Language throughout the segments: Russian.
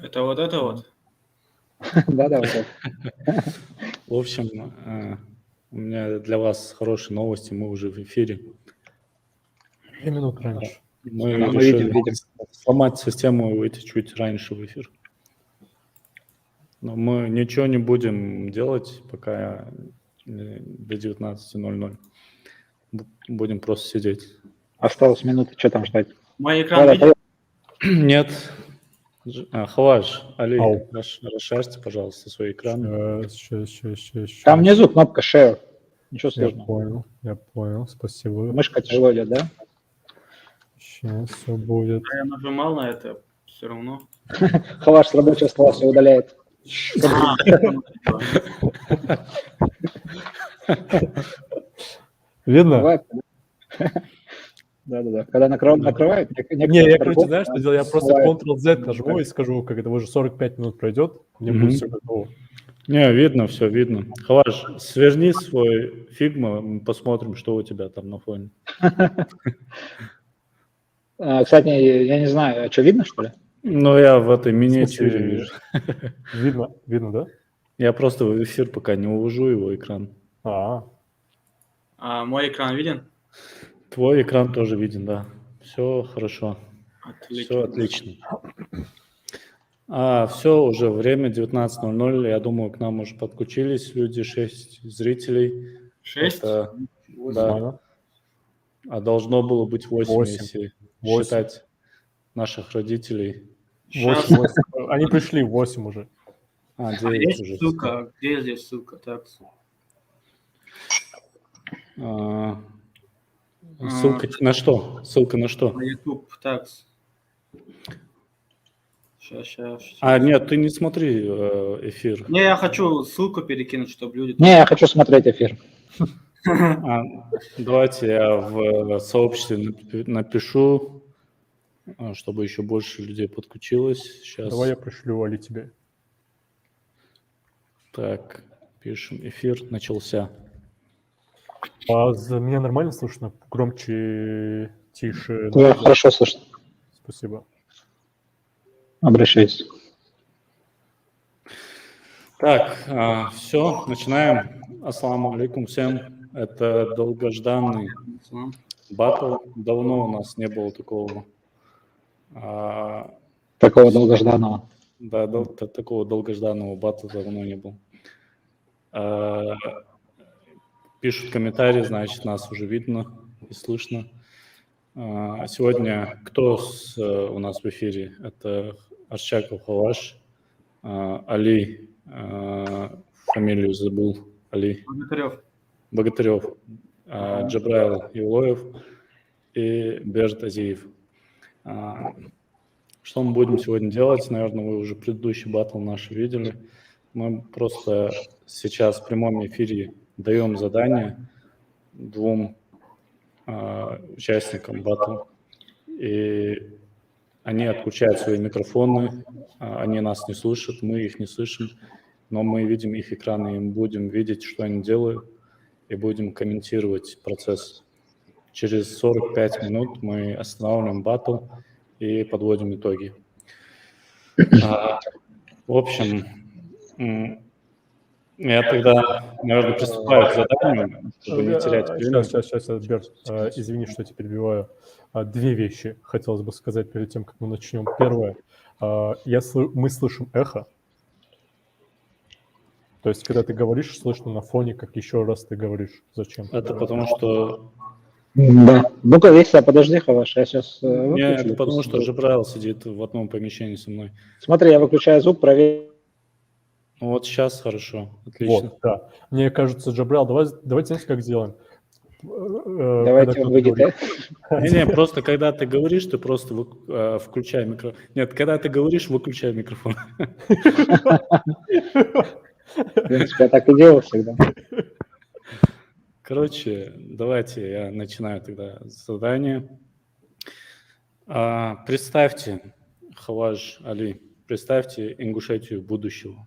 Это вот это вот. Да-да, вот это. В общем, у меня для вас хорошие новости, мы уже в эфире. 2 минуты раньше. Мы Да, мы решили видим. сломать систему и выйти чуть раньше в эфир. Но мы ничего не будем делать, пока до 19:00. Будем просто сидеть. Осталось минуты, что там ждать? Мой экран Да-да, видит? Нет. Хаваш, Али, Ау. расшарьте, пожалуйста, свой экран. Сейчас. Там внизу кнопка Share. Ничего Я сложного. понял, спасибо. Мышка тяжело идет, да? Сейчас все будет. Я нажимал на это, все равно. Хаваш с рабочего стола все удаляет. Видно? Бывает. Да-да-да. Когда накрывает, Не, я, короче, знаешь, что делаю? Я просто Ctrl-Z нажму и скажу, как это уже 45 минут пройдет, мне будет все готово. Не, видно, все видно. Хаваш, сверни свой фигма, мы посмотрим, что у тебя там на фоне. Кстати, я не знаю, а что, видно, что ли? Ну, я в этой миниатюре вижу. Видно, да? Я просто в эфир пока не увожу его экран. А мой экран виден? Твой экран тоже виден, да. Все хорошо. Отлично. Все отлично. Все, уже время 19:00. Я думаю, к нам уже подключились люди, 6 зрителей. 6? Да. А должно было быть 8, 8. если 8. считать наших родителей. 8. Они пришли в 8 уже. 9 есть уже. ссылка? Где здесь ссылка? Так. Ссылка на что? Ссылка на что? На YouTube. Так. Сейчас. Нет, ты не смотри эфир. Не, я хочу ссылку перекинуть, чтобы люди... Не, я хочу смотреть эфир. Давайте я в сообществе напишу, чтобы еще больше людей подключилось. Сейчас. Давай я пришлю Али тебе. Так, пишем. Эфир начался. Меня нормально слышно? Громче, тише? Да, хорошо слышно. Спасибо. Обращайся. Так, все, начинаем. Ассаламу алейкум всем. Это долгожданный батл. Давно у нас не было такого. Такого долгожданного. Да, такого долгожданного батла давно не было. Пишут комментарии, значит, нас уже видно и слышно. Сегодня кто у нас в эфире? Это Арчаков Хаваш, Али, фамилию забыл, Али. Богатырев, Джабраил Юлоев и Бежд Азиев. Что мы будем сегодня делать? Наверное, вы уже предыдущий батл наш видели. Мы просто сейчас в прямом эфире даем задание 2 участникам батла. И они отключают свои микрофоны, они нас не слышат, мы их не слышим, но мы видим их экраны, и мы будем видеть, что они делают, и будем комментировать процесс. Через 45 минут мы останавливаем батл и подводим итоги. В общем, я тогда, наверное, приступаю к заданию, чтобы не терять время. Сейчас, Берт, извини, что я тебя перебиваю. 2 вещи хотелось бы сказать перед тем, как мы начнем. Первое. Мы слышим эхо. То есть, когда ты говоришь, слышно на фоне, как еще раз ты говоришь. Зачем? Это потому что... Да. Ну-ка, Веся, подожди, Хаваш, я сейчас выключу. Нет, это потому что Джабраил сидит в одном помещении со мной. Смотри, я выключаю звук, проверь. Вот сейчас хорошо, отлично. Вот, да. Мне кажется, Джабраил, давайте знаете, как сделаем? Давайте он выйдет, да? Не, просто когда ты говоришь, ты просто включай микрофон. Нет, когда ты говоришь, выключай микрофон. В принципе, я так и делал всегда. Короче, давайте я начинаю тогда задание. Представьте, Хаваш, Али, представьте Ингушетию будущего.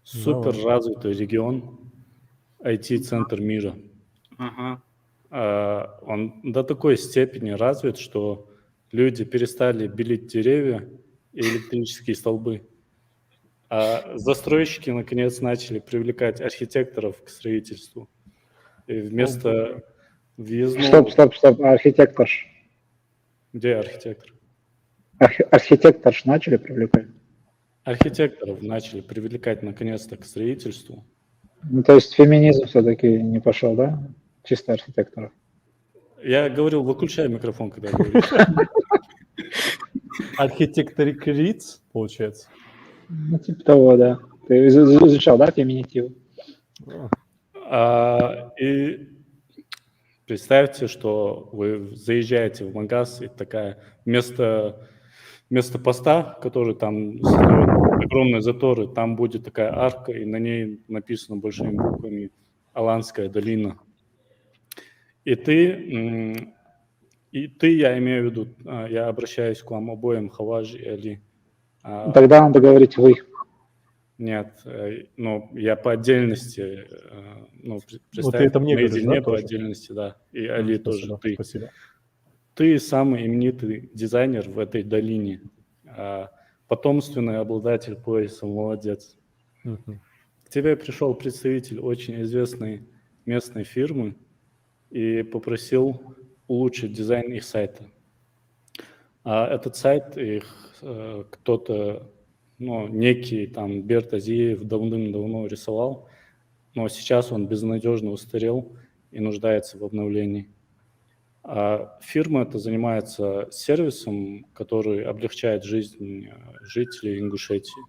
Супер развитый регион, IT-центр мира. Он до такой степени развит, что люди перестали белить деревья и электрические столбы. А застройщики, наконец, начали привлекать архитекторов к строительству. И вместо въездного... Стоп. Архитектор. Где архитектор? Архитектор ж начали привлекать. Архитекторов начали привлекать, наконец-то, к строительству. Ну, то есть феминизм все-таки не пошел, да? Чисто архитекторов. Я говорил, выключай микрофон, когда говоришь. Архитекторикриц, получается. Ну, типа того, да. Ты изучал, да, феминитив? И представьте, что вы заезжаете в магаз, и такая вместо поста, который там создает огромные заторы, там будет такая арка, и на ней написано большими буквами «Аланская долина». И ты, я имею в виду, я обращаюсь к вам обоим, Хаваджи и Али. Тогда надо говорить вы. Нет, ну, я по отдельности, ну, представь, ты это мне говоришь, наедине да, по тоже? отдельности, да, и Али тоже, ты. Спасибо. Ты самый именитый дизайнер в этой долине, потомственный обладатель пояса, молодец. Мгм. К тебе пришел представитель очень известной местной фирмы и попросил улучшить дизайн их сайта. А этот сайт их кто-то, ну, некий там Берт Азиев давным-давно рисовал, но сейчас он безнадежно устарел и нуждается в обновлении. А фирма эта занимается сервисом, который облегчает жизнь жителей Ингушетии.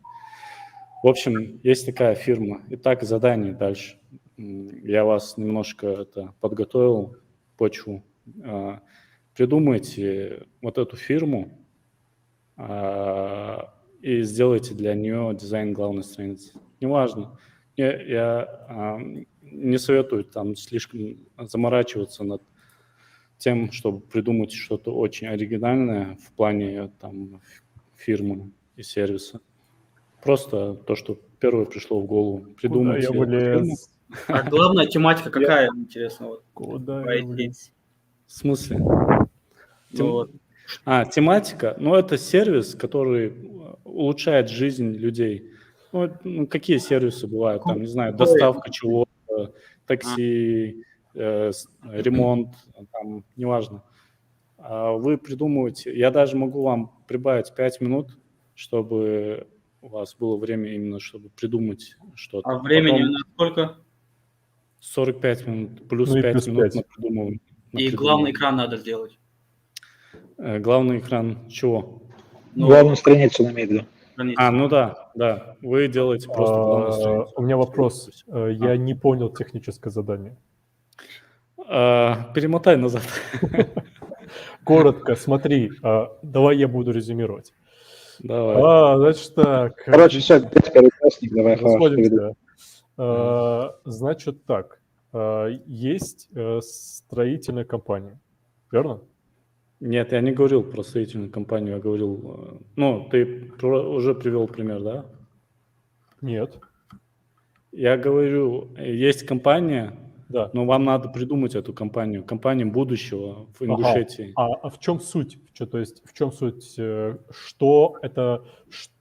В общем, есть такая фирма. Итак, задание дальше. Я вас немножко подготовил, почву. Придумайте вот эту фирму и сделайте для нее дизайн главной страницы. Неважно. Я не советую там слишком заморачиваться над тем, чтобы придумать что-то очень оригинальное в плане там фирмы и сервиса. Просто то, что первое пришло в голову. Куда Придумайте я эту фирму. влез? А главная тематика какая, интересно? Вот, Куда по я IT? влез? В смысле? Ну, вот. Тематика, ну, это сервис, который улучшает жизнь людей. Ну, какие сервисы бывают? Там, не знаю, доставка чего-то, такси, ремонт, там, неважно. Вы придумываете, я даже могу вам прибавить 5 минут, чтобы у вас было время именно, чтобы придумать что-то. А времени Потом на сколько? 45 минут, плюс Ну и 5 плюс минут 5. на придумывание. И главный экран надо сделать. Главный экран чего? Ну, Главную страницу на медлю. страница. Ну да. Вы делаете просто главную страницу. У меня вопрос. Я не понял техническое задание. Перемотай назад. Коротко, смотри, давай я буду резюмировать. Давай. Значит так. Короче, все, перекрестник, давай, Расходимся. Значит так, есть строительная компания, верно? Нет, я не говорил про строительную компанию, я говорил... Ну, ты уже привел пример, да? Нет. Я говорю, есть компания, Да. но вам надо придумать эту компанию будущего в Ингушетии. А в чем суть? То есть в чем суть? Что это?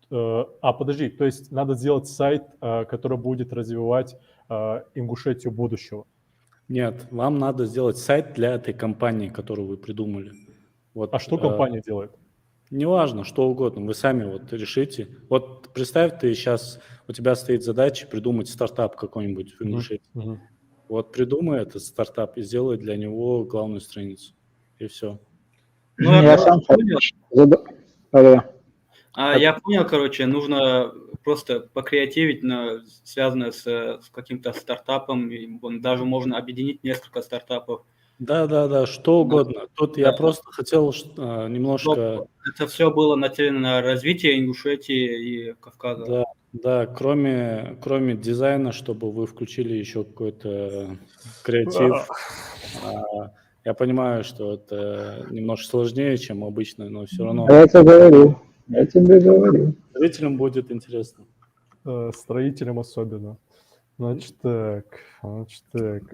Подожди, то есть надо сделать сайт, который будет развивать Ингушетию будущего. Нет, вам надо сделать сайт для этой компании, которую вы придумали. Вот, А что компания делает? Неважно, что угодно, вы сами вот решите. Вот представь, ты сейчас, у тебя стоит задача придумать стартап какой-нибудь в Ингушетии. Вот придумай этот стартап и сделай для него главную страницу. И все. Ну, я сам понял. Я понял, короче, нужно просто покреативить, связанное с каким-то стартапом. И даже можно объединить несколько стартапов. Да, что угодно. Тут я просто хотел немножко... Это все было нацелено на развитие Ингушетии и Кавказа. Да, кроме дизайна, чтобы вы включили еще какой-то креатив. Я понимаю, что это немножко сложнее, чем обычно, но все равно... Я тебе говорю. Зрителям будет интересно. Строителям особенно. Значит так.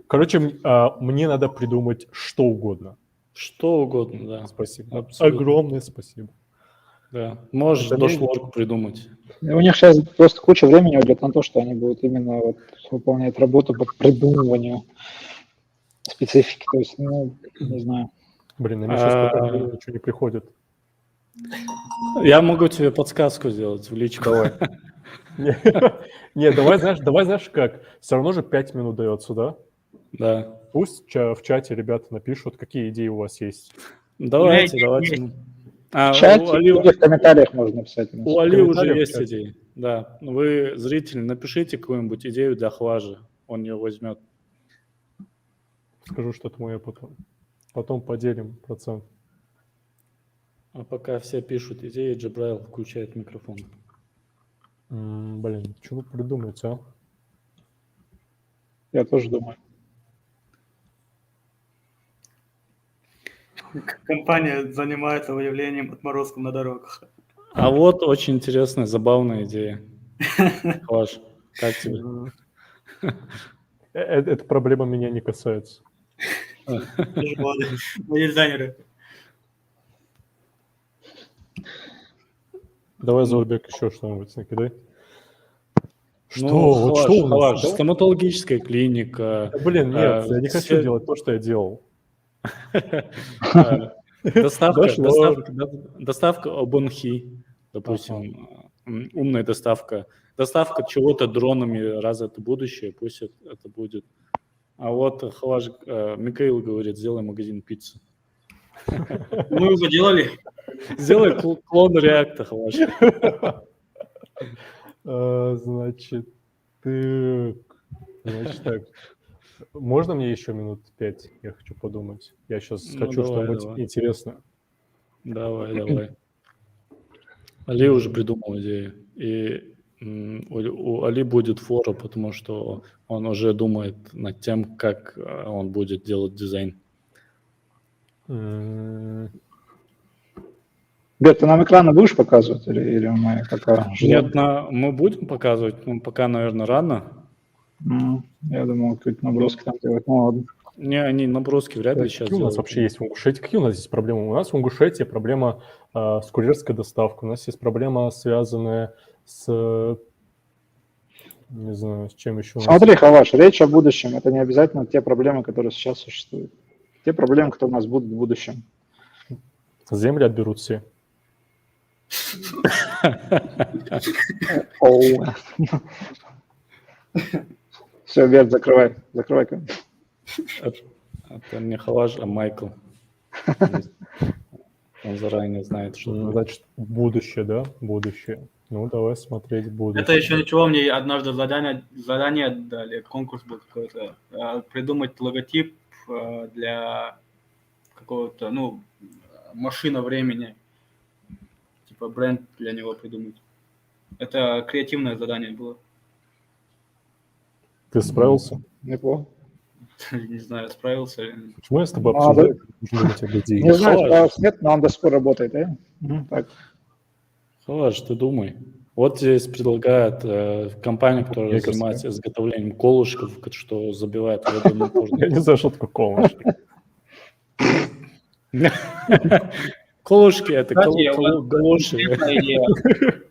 Короче, мне надо придумать что угодно. Что угодно, да. Спасибо. Абсолютно. Огромное спасибо. Да. Можешь Это дошлорг придумать. И у них сейчас просто куча времени уйдет на то, что они будут именно вот выполнять работу по придумыванию специфики. То есть, ну, не знаю. Блин, мне сейчас пока ничего не приходит. Я могу тебе подсказку сделать в личку. Давай. Не, давай знаешь как? Все равно же 5 минут дается, да? Да. Пусть в чате ребята напишут, какие идеи у вас есть. Давайте. В чате или в комментариях можно писать. У Али уже комментариях есть в чате. идеи. Да. Вы, зрители, напишите какую-нибудь идею для Хважи. Он ее возьмет. Скажу что-то мое потом. Потом поделим процент. А пока все пишут идеи, Джабраил включает микрофон. Блин, что вы придумаете, а? Я тоже думаю. Компания занимается выявлением отморозков на дорогах. А вот очень интересная, забавная идея. Хваж, как тебе? Эта проблема меня не касается. Мы дизайнеры. Давай, Зорбек, еще что-нибудь накидай. Ну, Вот Хваж, что у нас? Хваж, Давай. стоматологическая клиника. Да, блин, нет, я не хочу все- делать то, что я делал. Доставка Обонхи, допустим, умная доставка. Доставка чего-то дронами, раз это будущее, пусть это будет. А вот Хваж, Михаил говорит, сделай магазин пиццы. Мы уже делали. Сделай клон реакта, Хваж. Значит так. Можно мне еще минут 5? Я хочу подумать. Я сейчас Ну, хочу давай, что-нибудь давай. интересное. Давай. Али уже придумал идею. И у Али будет фора, потому что он уже думает над тем, как он будет делать дизайн. Бет, ты нам экраны будешь показывать или мы пока ждем? Нет, мы будем показывать, но пока, наверное, рано. Я думал, какие-то наброски там делать. Ну ладно. Не, они наброски вряд ли сейчас Какие у нас делают. вообще есть в Ингушетии? Какие у нас есть проблемы? У нас в Ингушетии проблема с курьерской доставкой. У нас есть проблема, связанная с... Не знаю, с чем еще у нас. Смотри, Хаваш, речь о будущем. Это не обязательно те проблемы, которые сейчас существуют. Те проблемы, которые у нас будут в будущем. Земли отберут все. Все, Бет, закрывай. Закрывай. Это не Хаваш, а Майкл. Он заранее знает, что будет. Значит, будущее, да? Будущее. Ну, давай смотреть будущее. Это еще ничего, мне однажды задание дали, конкурс был какой-то, придумать логотип для какого-то, ну, машина времени, типа бренд для него придумать. Это креативное задание было. Ты справился? Неплохо. Не знаю, справился ли. Почему я с тобой обсуждаю? Не знаю, справился нет, но он до сих пор работает, да? Так. Хаваш, ты думай. Вот здесь предлагают компанию, которая занимается изготовлением колышков, что забивает воду. Я не знаю, что такое колышки. Колышки — это галоши.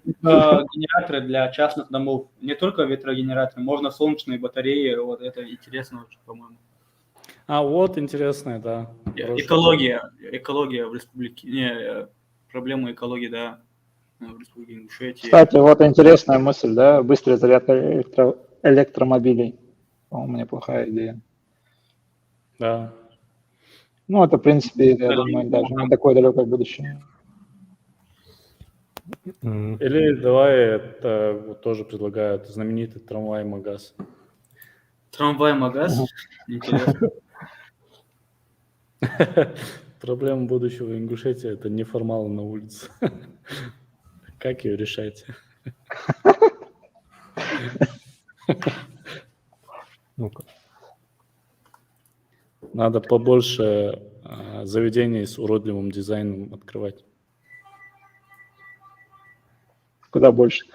Генераторы для частных домов. Не только ветрогенераторы, можно солнечные батареи. Вот это интересно очень, по-моему. А вот интересное, да. Экология в республике. Проблема экологии, да, в республике Ингушетия. Кстати, вот интересная мысль, да, быстрая зарядка электромобилей. По-моему, неплохая идея. Да. Ну, это, в принципе, я думаю, даже не такое далекое будущее. Или давай, это вот тоже предлагают знаменитый трамвай Магаз. Трамвай Магаз? Интересно. Проблема будущего Ингушетии — это неформалы на улице. Как ее решать? Ну-ка. Надо побольше заведений с уродливым дизайном открывать. Куда больше?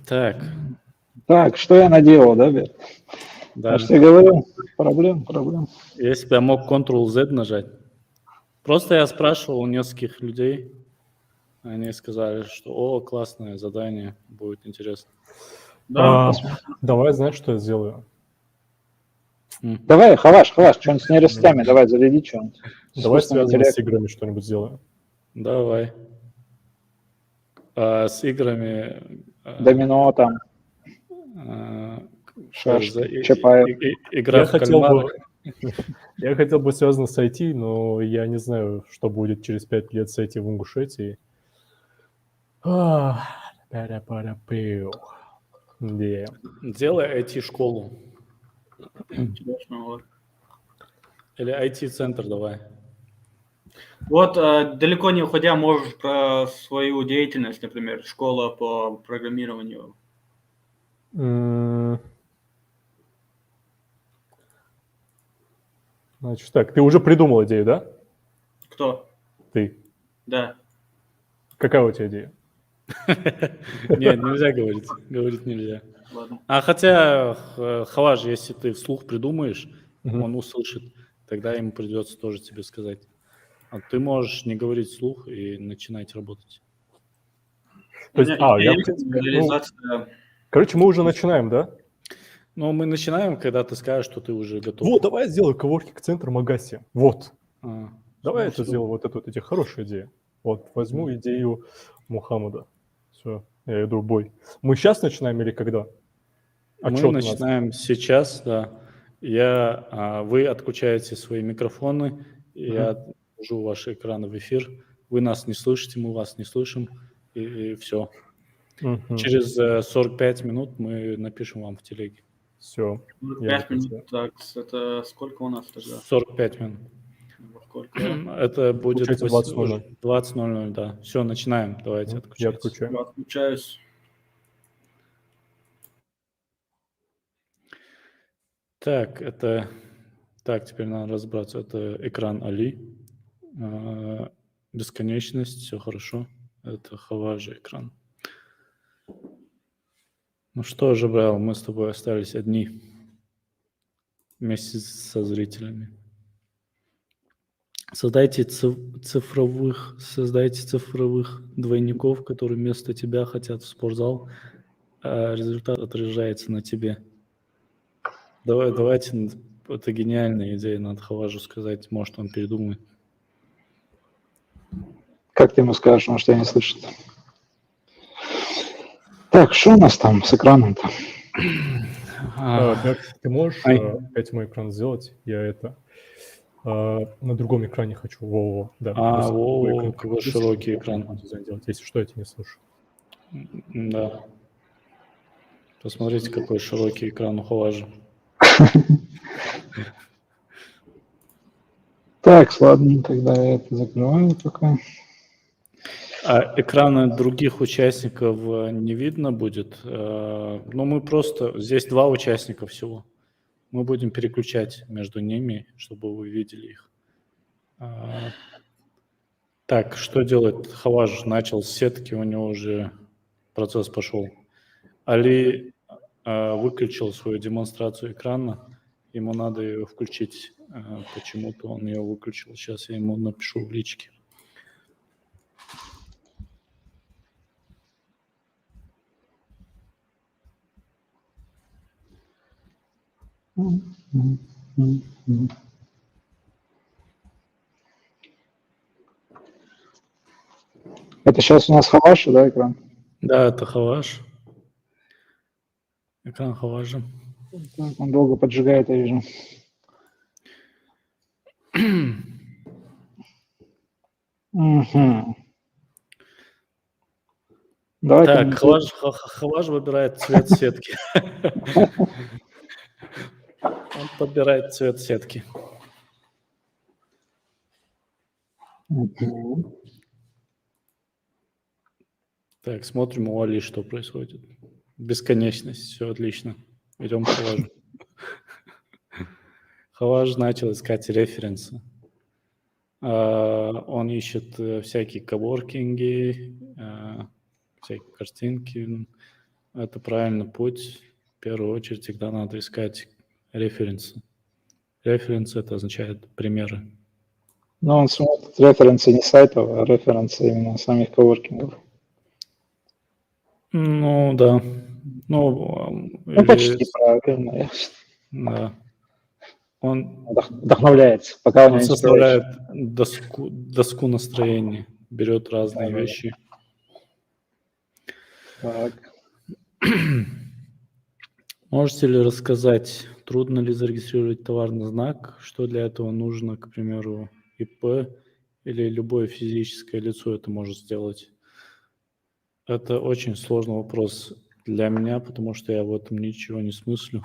Так, что я наделал, да, Бет? Да. Я же тебе говорил, проблем. Если бы я мог Ctrl-Z нажать. Просто я спрашивал у нескольких людей, они сказали, что о, классное задание, будет интересно. Да, Давай, знаешь, что я сделаю? Давай, Хаваш, что-нибудь с нейросетями, давай, заряди что-нибудь. С Давай искусственным связано с интеллектом. играми что-нибудь сделаем. Давай. С играми... Домино там, что за шашки, Чапаев. игра Я в хотел кальмара? Я хотел бы связано с IT, но я не знаю, что будет через 5 лет с IT в Ингушетии. Пара-пара-пиу. Да. Делай IT-школу. интересно, вот. Или IT-центр давай. Вот, далеко не уходя, можешь про свою деятельность, например, школа по программированию. Значит так, ты уже придумал идею, да? Кто? Ты. Да. Какая у тебя идея? Нет, нельзя говорить. Говорить нельзя. Ладно. Хотя, Хаваш, если ты вслух придумаешь, Мгм. он услышит, тогда ему придется тоже тебе сказать. А ты можешь не говорить вслух и начинать работать. То есть, я Интересная реализация. Короче, мы уже начинаем, да? Но мы начинаем, когда ты скажешь, что ты уже готов. Вот, давай я сделаю коворкинг-центр Магаси. Вот. А, Давай ну, это всё. сделаю, вот эту идея. Хорошая идея. Вот, возьму идею Мухаммада. Все, я иду в бой. Мы сейчас начинаем или когда? Мы Отчет у нас. начинаем сейчас, да. Вы отключаете свои микрофоны, я ввожу ваши экраны в эфир. Вы нас не слышите, мы вас не слышим, и все. Мгм. Через 45 минут мы напишем вам в телеге. Все. 5 минут. Так, это сколько у нас тогда? 45 минут. Во сколько? Это будет Получается 20:00. 20:00, да. Все, начинаем. Давайте Я отключайтесь. отключаю. Я отключаюсь. Так, теперь надо разобраться. Это экран Али. Бесконечность, все хорошо. Это Хаважи экран. Ну что же, Брал, мы с тобой остались одни вместе со зрителями. Создайте цифровых двойников, которые вместо тебя хотят в спортзал, а результат отражается на тебе. Давайте, это гениальная идея, надо Хаважу сказать, может он передумает. Как ты ему скажешь, он что не слышит? Так, что у нас там с экраном-то? Берт, ты можешь опять мой экран сделать? Я это на другом экране хочу. Во-во, да. Если твой экран Какой есть, широкий можно экран. дизайн делать. Если что, я тебя не слышу. Да. Посмотрите, какой широкий экран у Хаважа. Так, ладно, тогда я это закрываю пока. Экраны других участников не видно будет. Но мы просто... Здесь 2 участника всего. Мы будем переключать между ними, чтобы вы видели их. Так, что делает Хаваж? Начал с сетки, у него уже процесс пошел. Али выключил свою демонстрацию экрана. Ему надо ее включить. Почему-то он ее выключил. Сейчас я ему напишу в личке. Это сейчас у нас Хаваш, да, экран? Да, это Хаваж. Экран Хаважа. Так, он долго поджигает, я вижу. Угу. Давай так, Хаваж выбирает цвет сетки. Он подбирает цвет сетки. Так, смотрим у Али, что происходит. Бесконечность, все отлично. Идем к Хаважу. Хаваж начал искать референсы. Он ищет всякие коворкинги, всякие картинки. Это правильный путь. В первую очередь всегда надо искать референсы. Референсы — это означает примеры. Но он смотрит референсы не сайтов, а референсы именно самих коворкингов. Ну, да. Ну, Ну, или... почти правильно. Да. Он Вдохновляется, пока у него составляет inspiration. доску настроения, берет разные Да-да-да. вещи. Так. Можете ли рассказать, трудно ли зарегистрировать товарный знак, что для этого нужно, к примеру, ИП или любое физическое лицо это может сделать? Это очень сложный вопрос для меня, потому что я в этом ничего не смыслю.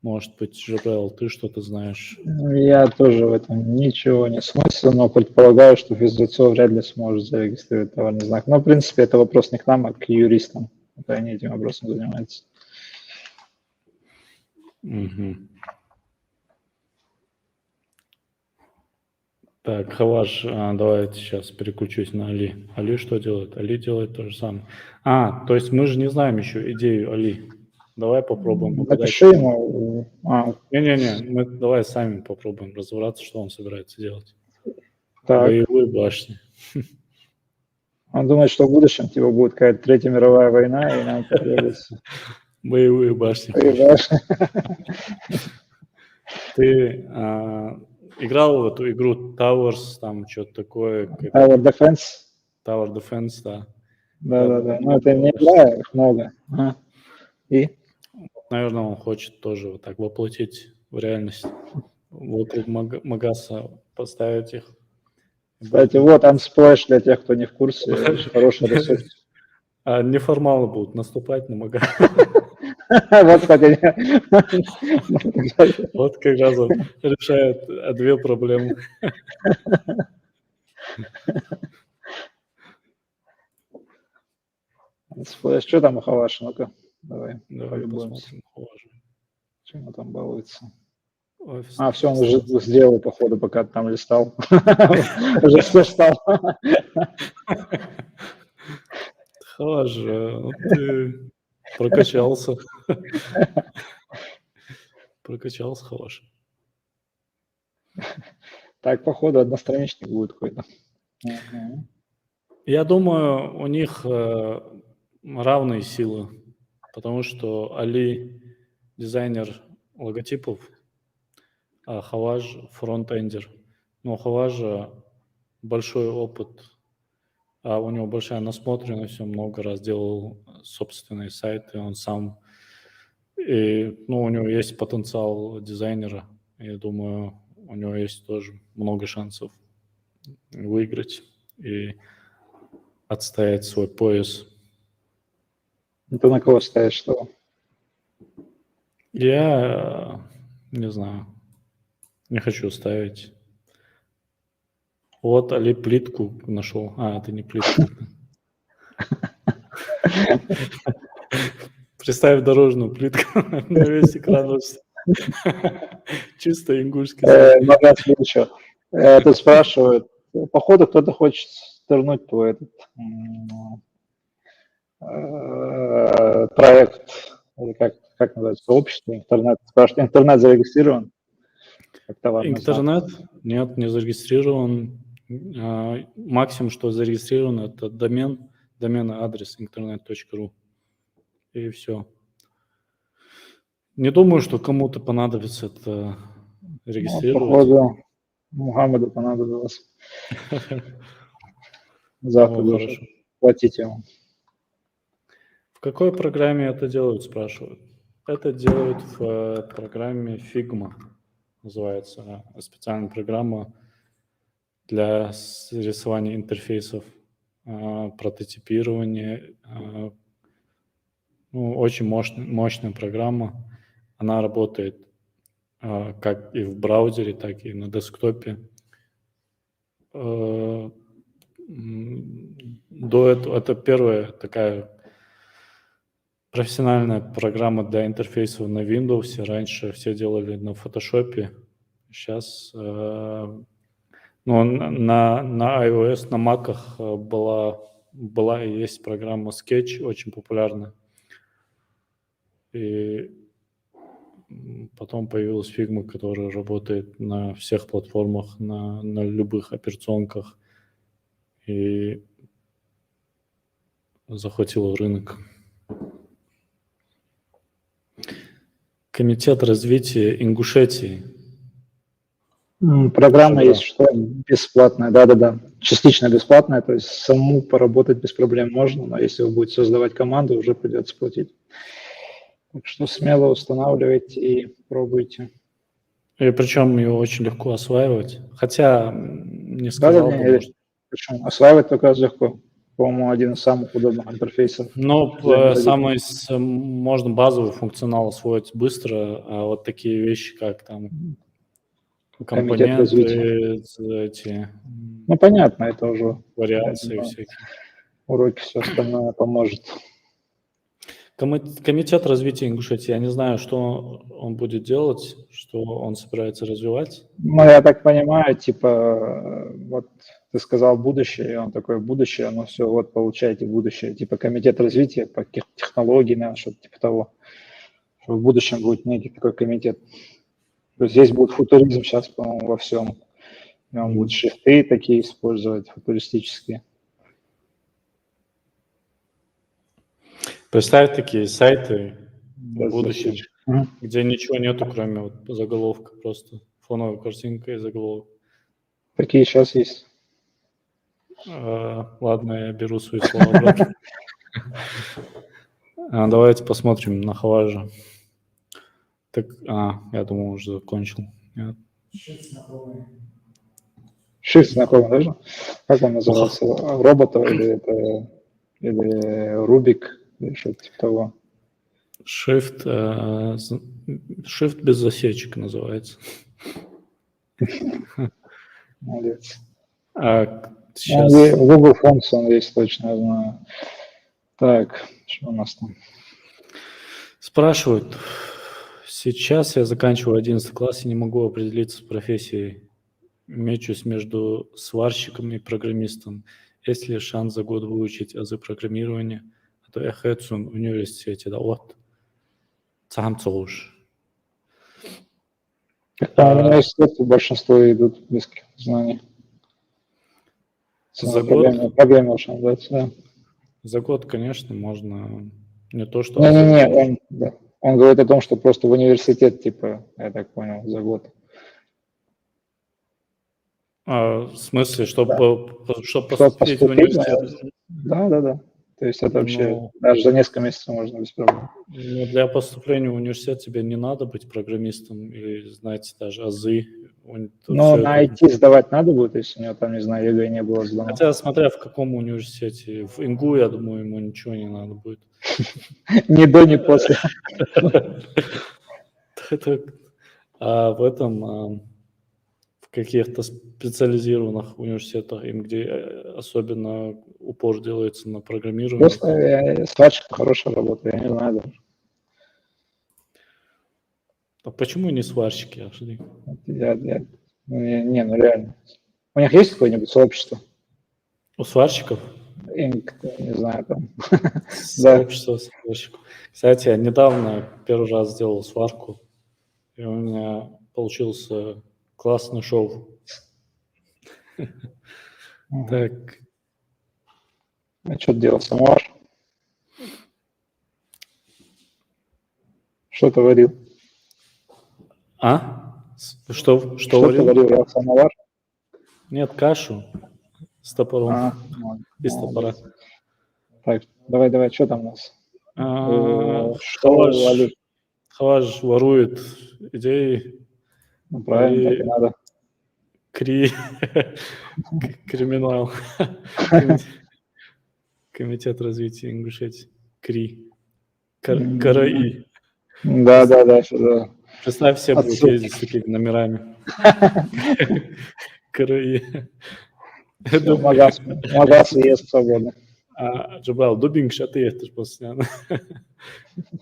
Может быть, Жабел, ты что-то знаешь? Я тоже в этом ничего не смыслю, но предполагаю, что физлицо вряд ли сможет зарегистрировать товарный знак. Но, в принципе, это вопрос не к нам, а к юристам. Это они этим вопросом занимаются. Угу. Так, Хаваш, давайте сейчас переключусь на Али. Али что делает? Али делает то же самое. То есть мы же не знаем еще идею Али. Давай попробуем угадать. Напиши ему. Не-не-не, мы давай сами попробуем разобраться, что он собирается делать. Так. Боевые башни. Он думает, что в будущем типа будет какая-то Третья мировая война, и нам потребуется... Боевые башни. Ты играл в эту игру Towers, там что-то такое? Tower Defense? Tower Defense, да. Да-да-да, но это не игра, их много. И? Наверное, он хочет тоже вот так воплотить в реальность. Вокруг Магаса поставить их. Кстати, вот Unsplash для тех, кто не в курсе, очень хороший ресурс. А неформалы будут наступать на Магаса. Вот, кстати. Вот как раз он решает две проблемы. Что там у Хаваша? Ну-ка, давай полюбуемся. Чем он там балуется? Все, он уже сделал, походу, пока ты там листал. Уже все стал. Хаваш, ты прокачался. Прокачался, Хаваш. Так, походу, одностраничник будет какой-то. Я думаю, у них равные силы, потому что Али дизайнер логотипов, а Хаваж фронтендер. Но у Хаважа большой опыт, а у него большая насмотренность, он много раз делал собственные сайты, он сам, и, у него есть потенциал дизайнера, я думаю, у него есть тоже много шансов выиграть и отстоять свой пояс. Ты на кого ставишь, что? Я не знаю, не хочу ставить. Вот Али плитку нашел. Это не плитка. Представь дорожную плитку на весь экран. Чисто ингушский. Магаз будущего. Тут спрашивают, походу кто-то хочет стернуть твой этот проект, или как называется, сообщество, интернет. Спрашивают, интернет зарегистрирован? Интернет? Нет, не зарегистрирован. Максимум, что зарегистрирован, это доменный адрес internet.ru. И все. Не думаю, что кому-то понадобится это регистрировать. Походу, Мухаммаду понадобилось. Завтра уже платить ему. В какой программе это делают, спрашивают? Это делают в программе Figma. Называется специальная программа для рисования интерфейсов, прототипирования. Очень мощная программа. Она работает как и в браузере, так и на десктопе. До этого это первая такая профессиональная программа для интерфейсов на Windows. Раньше все делали на Photoshop. Сейчас на iOS, на Mac'ах была и есть программа Sketch, очень популярная. И Потом появилась Figma, которая работает на всех платформах, на любых операционках и захватила рынок. Комитет развития Ингушетии. Программа Что, есть, что бесплатная, да-да-да, частично бесплатная, то есть саму поработать без проблем можно, но если вы будете создавать команду, уже придется платить. Так что смело устанавливайте и пробуйте. И причем ее очень легко осваивать. Хотя не Да-да, сказал бы, может. причем осваивать только легко. По-моему, один из самых удобных интерфейсов. Но можно базовый функционал освоить быстро, а вот такие вещи, как там компоненты, эти ну, понятно, это уже вариации всякие. Уроки, все остальное поможет. Комитет развития Ингушетии, я не знаю, что он будет делать, что он собирается развивать. Ну, я так понимаю, типа, вот ты сказал будущее, и он такой, будущее, ну все, вот получаете будущее. Типа комитет развития по технологиям, что-то типа того. Что в будущем будет некий такой комитет. То есть здесь будет футуризм сейчас, по-моему, во всем. И он будет шрифты такие использовать, футуристические. Представь такие сайты в будущем, где ничего нету, кроме вот заголовка, просто фоновая картинка и заголовок. Такие сейчас есть. Ладно, я беру свои слова обратно. Давайте посмотрим на Хаважа. Так, я думал, уже закончил. Shift знакомый даже? Как он назывался? Роботов или Рубик? Или что-то типа того. Shift без засечек называется. Молодец. Сейчас... Google Fonts он есть, точно я знаю. Так, что у нас там? Спрашивают. Сейчас я заканчиваю 11 класс и не могу определиться с профессией. Мечусь между сварщиком и программистом. Есть ли шанс за год выучить азы программирования? А то я хочу в университете, да вот. Сам целуш. В университете большинство идут без каких-то знаний. За год? Проблема очень, да. За год, конечно, можно не то, что... Он говорит о том, что просто в университет, типа, я так понял, за год. В смысле, чтобы поступить в университет? Да. То есть это вообще даже за несколько месяцев можно без проблем. Ну, для поступления в университет тебе не надо быть программистом или знать даже азы. Но на IT сдавать надо будет, если у него там, не знаю, ЕГЭ не было сдано. Хотя, смотря в каком университете. В ИНГУ, я думаю, ему ничего не надо будет. Ни до, ни после. А в этом... в каких-то специализированных университетах, им где особенно упор делается на программирование. Просто сварщик хорошая работа, я не знаю даже. А почему не сварщики? Ну реально. У них есть какое-нибудь сообщество? У сварщиков? Не знаю, там. Сообщество сварщиков. Кстати, я недавно первый раз сделал сварку, и у меня получился классный шов. Так. А что ты делал, самовар? Что ты варил? Что ты варил, самовар? Нет, кашу с топором. Из топора. Так, давай, что там у нас? Хаваж ворует идеи. Ну, правильно, так и надо. Криминал. Комитет развития Ингушетии. КРИ. Да. Представь, все будут ездить с такими номерами. КРИ. Магаз есть свободно. Джабал, дубинг шаты это постоянно.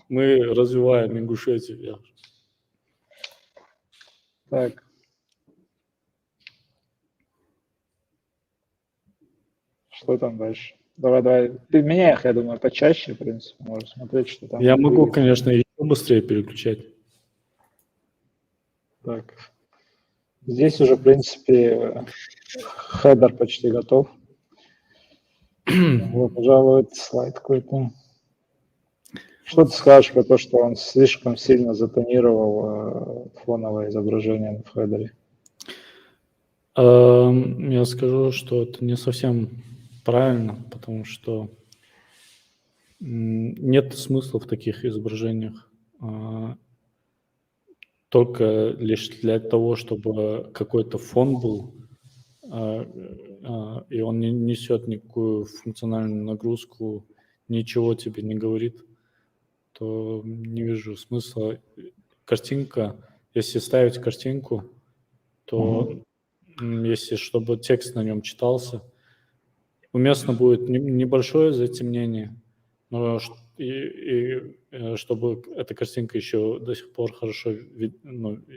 Мы развиваем Ингушетию. Так. Что там дальше? Давай. Ты меняй их, я думаю, почаще, в принципе, можешь смотреть, что там. Я могу, конечно, еще быстрее переключать. Так. Здесь уже, в принципе, хедер почти готов. Вот, пожалуй, слайд какой-то. Что ты скажешь про то, что он слишком сильно затонировал фоновое изображение в хедере? Я скажу, что это не совсем правильно, потому что нет смысла в таких изображениях. Только лишь для того, чтобы какой-то фон был, и он не несет никакую функциональную нагрузку, ничего тебе не говорит, то не вижу смысла. Картинка, если ставить картинку, то если чтобы текст на нем читался, уместно будет небольшое затемнение, но чтобы эта картинка еще до сих пор хорошо,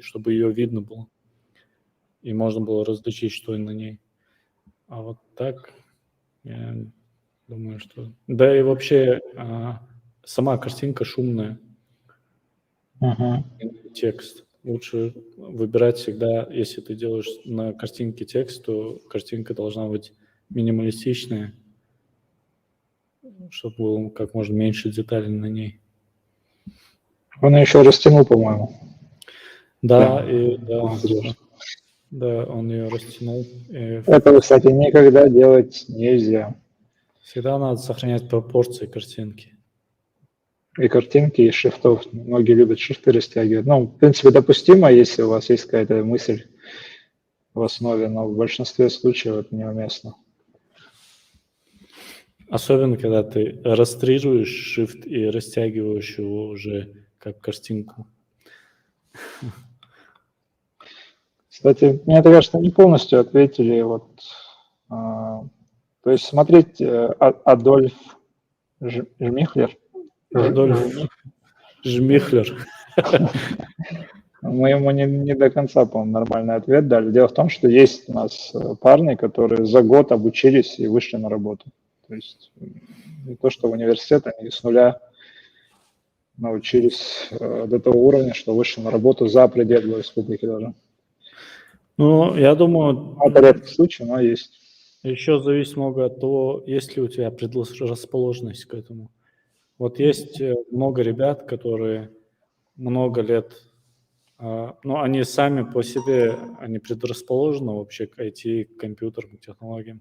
чтобы ее видно было, и можно было различить, что на ней. А вот так, я думаю, что... Да и вообще сама картинка шумная, текст. Лучше выбирать всегда, если ты делаешь на картинке текст, то картинка должна быть минималистичная, чтобы было как можно меньше деталей на ней. Он еще растянул, по-моему. Да, Да. да, он ее растянул. Этого, кстати, никогда делать нельзя. Всегда надо сохранять пропорции картинки. И картинки, и шрифтов. Многие любят шрифты растягивать. Ну, в принципе, допустимо, если у вас есть какая-то мысль в основе, но в большинстве случаев это неуместно. Особенно, когда ты растрируешь шрифт и растягиваешь его уже как картинку. Кстати, мне кажется, не полностью ответили. Вот, то есть смотреть Адольф Жмихлер. Адольф Жмихлер. Мы ему не до конца, по-моему, нормальный ответ дали. Дело в том, что есть у нас парни, которые за год обучились и вышли на работу. То есть не то, что в университет, они с нуля научились до того уровня, что вышли на работу за пределы республики даже. Ну, я думаю... Это редкий случай, но есть. Еще зависит много от того, есть ли у тебя предрасположенность к этому. Вот есть много ребят, которые много лет, ну, они сами по себе, они предрасположены вообще к IT, к компьютерным технологиям,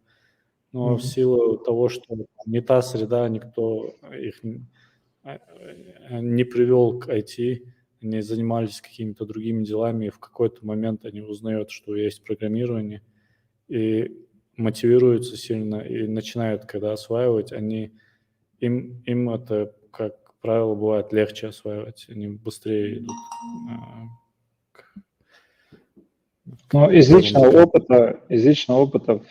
но в силу того, что не та среда, никто их не привел к IT, они занимались какими-то другими делами, и в какой-то момент они узнают, что есть программирование, и мотивируются сильно, и начинают, когда осваивать, им это, как правило, бывает легче осваивать, они быстрее идут. Ну, из личного опыта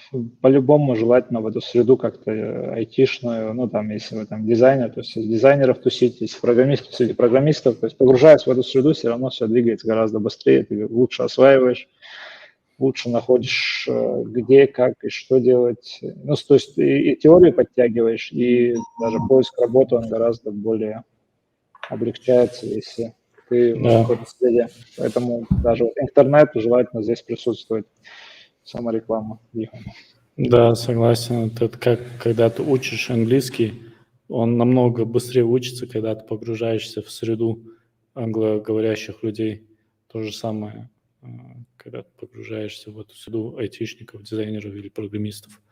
по-любому желательно в эту среду как-то айтишную, ну, там, если вы там дизайнер, то есть из дизайнеров тусить, если программистов, среди программистов, то есть погружаясь в эту среду, все равно все двигается гораздо быстрее, ты лучше осваиваешь, лучше находишь, где, как и что делать. Ну, то есть и теорию подтягиваешь, и даже поиск работы, он гораздо более облегчается, если ты в какой-то среде. Поэтому даже вот интернет желательно здесь присутствует, самореклама. Да, согласен. Это как когда ты учишь английский, он намного быстрее учится, когда ты погружаешься в среду англоговорящих людей. То же самое, когда ты погружаешься в эту среду айтишников, дизайнеров или программистов.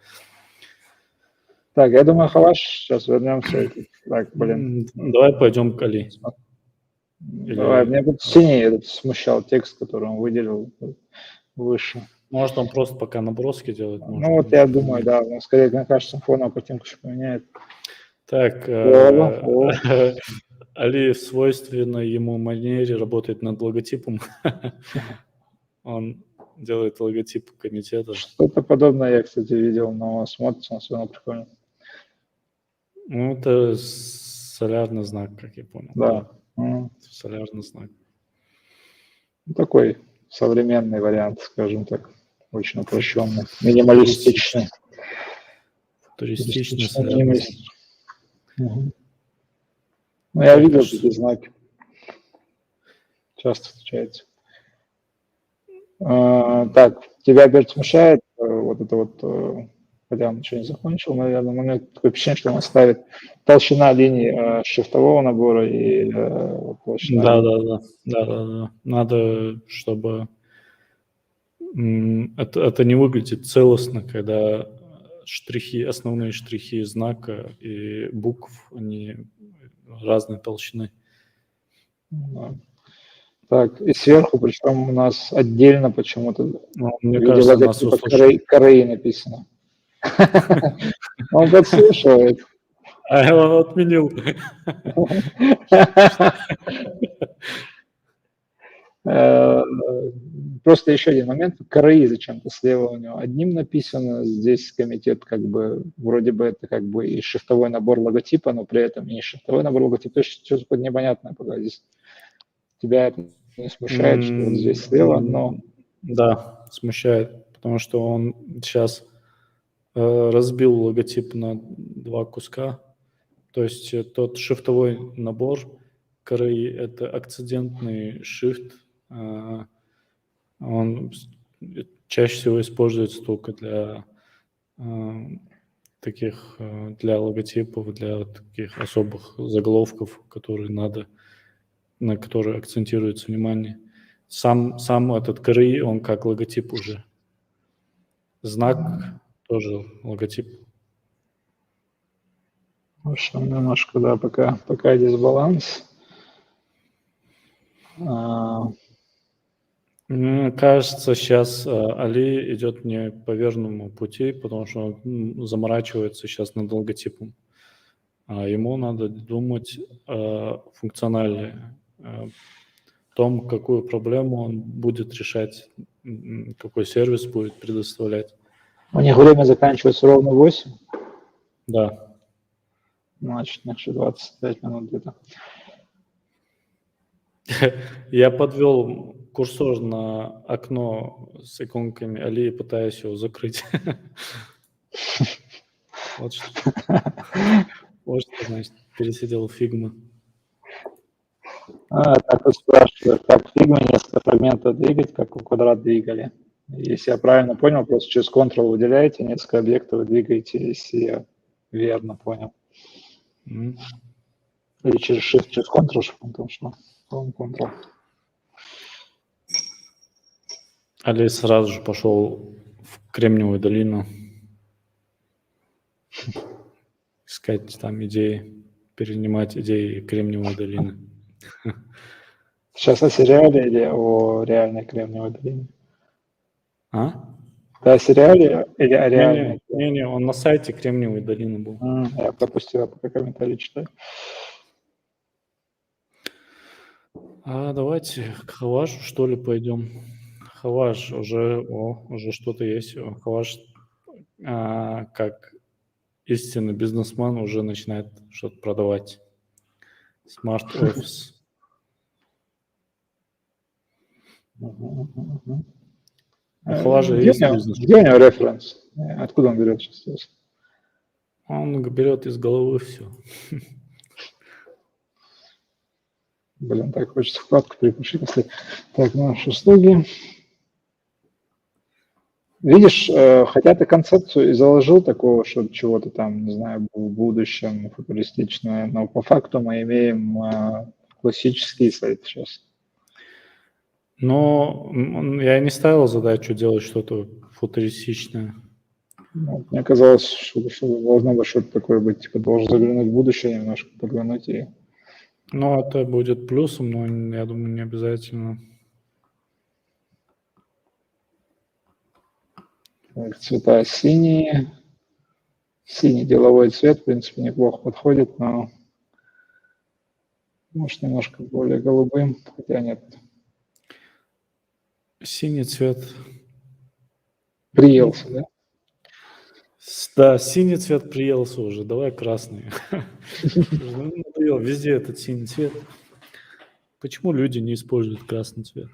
Так, я думаю, Халаш, сейчас вернемся. Так, блин. Давай пойдем к Али. Давай, меня тут синий этот смущал текст, который он выделил выше. Может, он просто пока наброски делает? Ну, вот я думаю, да, он скорее, мне кажется, фоновую картинку еще поменяет. Так, Али в свойственной ему манере работает над логотипом. Он делает логотип комитета. Что-то подобное я, кстати, видел, но смотрится он все равно прикольно. Ну, это солярный знак, как я понял. Да. Солярный знак. Ну, такой современный вариант, скажем так, очень упрощенный, минималистичный. Туристичный солярный знак. Ну, я видел такие знаки. Часто встречаются. Так, тебя опять смущает вот это вот, хотя он еще не закончил, наверное, но у меня такое впечатление, что он ставит толщина линии шрифтового набора и толщина Да, линии. да, да, да, да, да. Надо, чтобы это не выглядит целостно, когда штрихи, основные штрихи знака и букв, они разной толщины. Да. Так, и сверху, причем у нас отдельно почему-то Но, в мне виде кажется, нас логотипа услышали. Кореи написано. Он подслушивает. А он отменил. Просто еще один момент. Кореи зачем-то слева у него одним написано. Здесь комитет как бы, вроде бы это как бы и шрифтовой набор логотипа, но при этом и шрифтовой набор логотипа. То есть что-то непонятное пока здесь. Тебя это не смущает, что вот здесь слева, но... Да, смущает, потому что он сейчас разбил логотип на два куска. То есть тот шрифтовой набор Кореи – это акцидентный шрифт. Он чаще всего используется только для таких, для логотипов, для таких особых заголовков, которые надо, на которые акцентируется внимание. Сам этот Кореи, он как логотип уже. Знак тоже логотип. Хорошо, немножко, да, пока дисбаланс. Мне кажется, сейчас Али идет не по верному пути, потому что он заморачивается сейчас над логотипом. А ему надо думать функционально, о том, какую проблему он будет решать, какой сервис будет предоставлять. У них время заканчивается ровно 8. Да. Значит, еще 25 минут где-то. Я подвел курсор на окно с иконками Али и пытаюсь его закрыть. Вот что значит пересидел фигмы. Так вот спрашивают, как в фигме несколько фрагментов двигать, как в квадрат двигали. Если я правильно понял, просто через Ctrl выделяете, несколько объектов вы двигаете, если я верно понял. Или через Shift, через Ctrl, потому что Ctrl. Али сразу же пошел в Кремниевую долину искать там идеи, перенимать идеи Кремниевой долины. Сейчас о сериале или о реальной Кремниевой долине? А? Да, о сериале или о реальной? Не, он на сайте Кремниевой долины был. Я пропустил, я пока комментарий читаю. Давайте к Хавашу, что ли, пойдем. Хаваш уже что-то есть. Хаваш, как истинный бизнесмен, уже начинает что-то продавать. Smart Office. Хаваш же есть бизнес. Где у него референс? Откуда он берет сейчас? Он берет из головы все. Блин, так хочется вкладку перепишить, если... Так, наши услуги. Видишь, хотя ты концепцию и заложил такого, что чего-то там, не знаю, в будущем футуристичное, но по факту мы имеем классический сайт сейчас. Но я не ставил задачу делать что-то футуристичное. Ну, мне казалось, что должно быть что-то такое быть, типа должен заглянуть в будущее, немножко подглянуть и... Ну, это будет плюсом, но я думаю, не обязательно. Так, цвета синие. Синий деловой цвет, в принципе, неплохо подходит, но может немножко более голубым, хотя нет. Синий цвет. Приелся, да? Да, синий цвет приелся уже. Давай красный. Надоело. Везде этот синий цвет. Почему люди не используют красный цвет?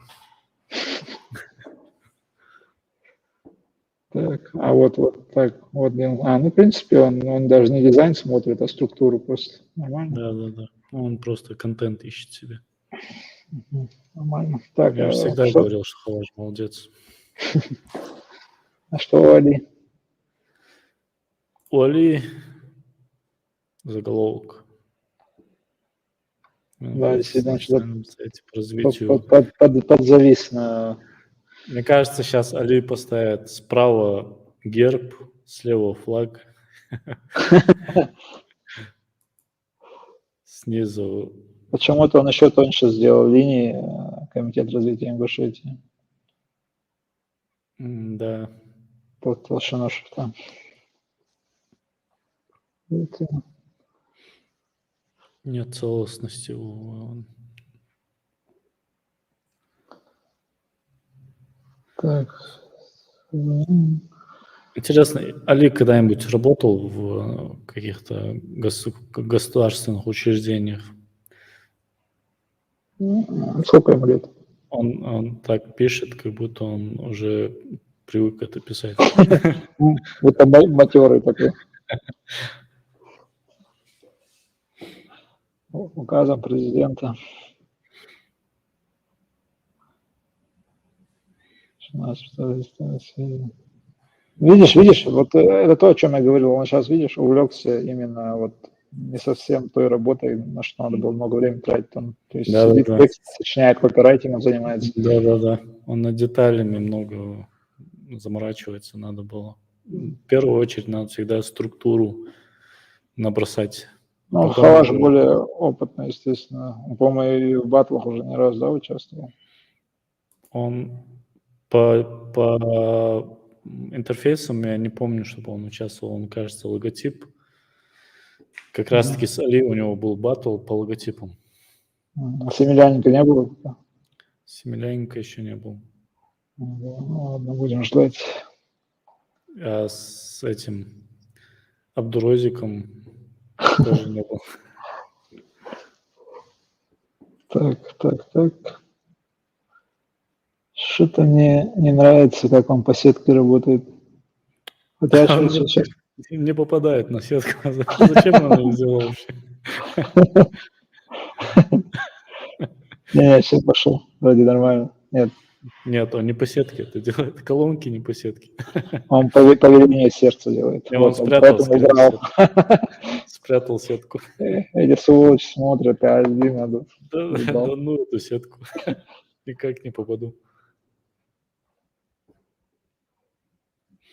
Так, а вот так, вот, ну, в принципе, он даже не дизайн смотрит, а структуру просто. Нормально. Да. Он просто контент ищет себе. Нормально. Так, Я же всегда что, говорил, что Хаваш молодец. а что у Али? У Али заголовок. Да, действительно, На что-то официальном сайте по развитию. подзавис на... Мне кажется, сейчас Али поставит справа герб, слева флаг, снизу. Почему-то он еще тоньше сделал линии Комитет развития Ингушетии. Да. Под толщину шрифта. Это- Нет целостности. Так. Интересно, Али когда-нибудь работал в каких-то государственных учреждениях? Сколько ему лет? Он так пишет, как будто он уже привык это писать. Это матерый такой. Указом президента. 16. Видишь, вот это то, о чем я говорил. Он сейчас, видишь, увлекся именно вот не совсем той работой, на что надо было много времени тратить. Он, то есть Да, сидит, да. текст сочиняет, копирайтингом занимается. Да. Он над деталями много заморачивается, надо было. В первую очередь надо всегда структуру набросать. Ну, Потом Хаваш уже- более опытный, естественно. Он, по-моему, и в батлах уже не раз, да, участвовал. Он по интерфейсам, я не помню, чтобы он участвовал, он, кажется, логотип. Как раз-таки с Али у него был батл по логотипам. А Семиляненко не было? Семиленко еще не был. Ну, ладно, будем ждать. А с этим Абдурозиком тоже не был. Так. Что-то мне не нравится, как он по сетке работает. Хотя сейчас... Не попадает на сетку. Зачем он ее сделал вообще? Не, сейчас пошел. Вроде нормально. Нет, он не по сетке это делает. Колонки не по сетке. Он по велению сердца делает. И он спрятал, спрятал сетку. Эти сволочи смотрят, а один надо. Да ну эту сетку. Никак не попаду.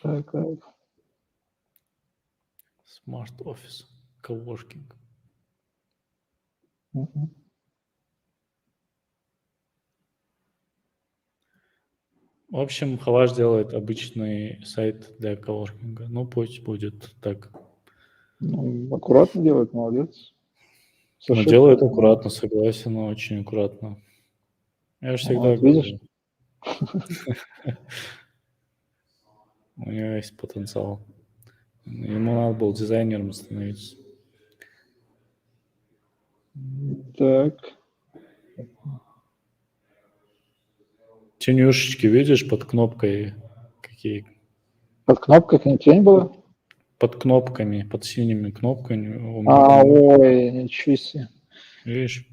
Так. Smart Office. Coworking. В общем, Хаваш делает обычный сайт для коворкинга. Ну, пусть будет так. Ну, аккуратно делает, молодец. Но делает аккуратно, согласен, но очень аккуратно. Я же всегда Вот, видишь? говорю. У него есть потенциал. Ему надо было дизайнером становиться. Так. Тенюшечки видишь под кнопкой какие? Под кнопкой тень была? Под кнопками, под синими кнопками. Ой, ничего себе. Видишь?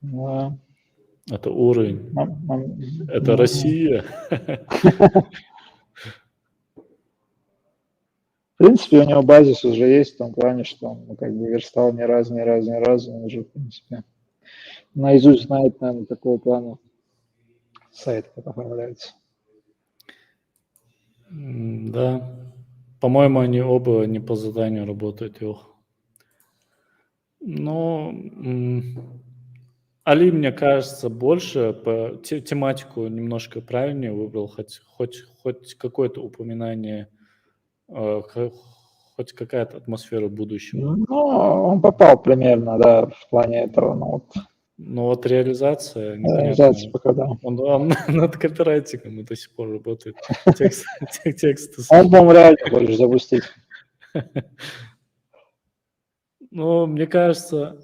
Да. Это уровень. Это Россия. В принципе, у него базис уже есть в том плане, что он как бы верстал не раз, он уже, в принципе, наизусть знает, наверное, такого плана сайт, как оформляется. Да. По-моему, они оба не по заданию работают, Илх. Но Али, мне кажется, больше по тематику немножко правильнее выбрал, хоть какое-то упоминание, хоть какая-то атмосфера будущего. Ну, он попал примерно, да, в плане этого, Но вот реализация непонятно. Реализация пока, да. Он над копирайтингом и до сих пор работает. Тексты. Он, по-моему, реально хочет запустить. Ну, мне кажется,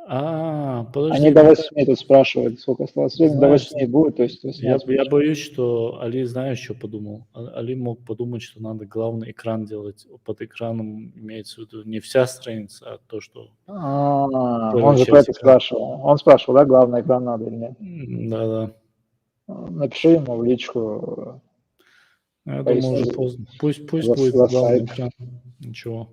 Подожди. Они до 8 тут спрашивают, сколько осталось времени. До Знаешь, 8 будет, то есть Я 18. боюсь, что Али, знаешь, что подумал? Али мог подумать, что надо главный экран делать. Под экраном имеется в виду не вся страница, а то, что первая Он же про часть это экрана. спрашивал. Он спрашивал, да, главный экран надо или нет. Да. Напиши ему в личку, Я думаю, поясни уже поздно. Пусть за будет главный сайт. экран. Ничего.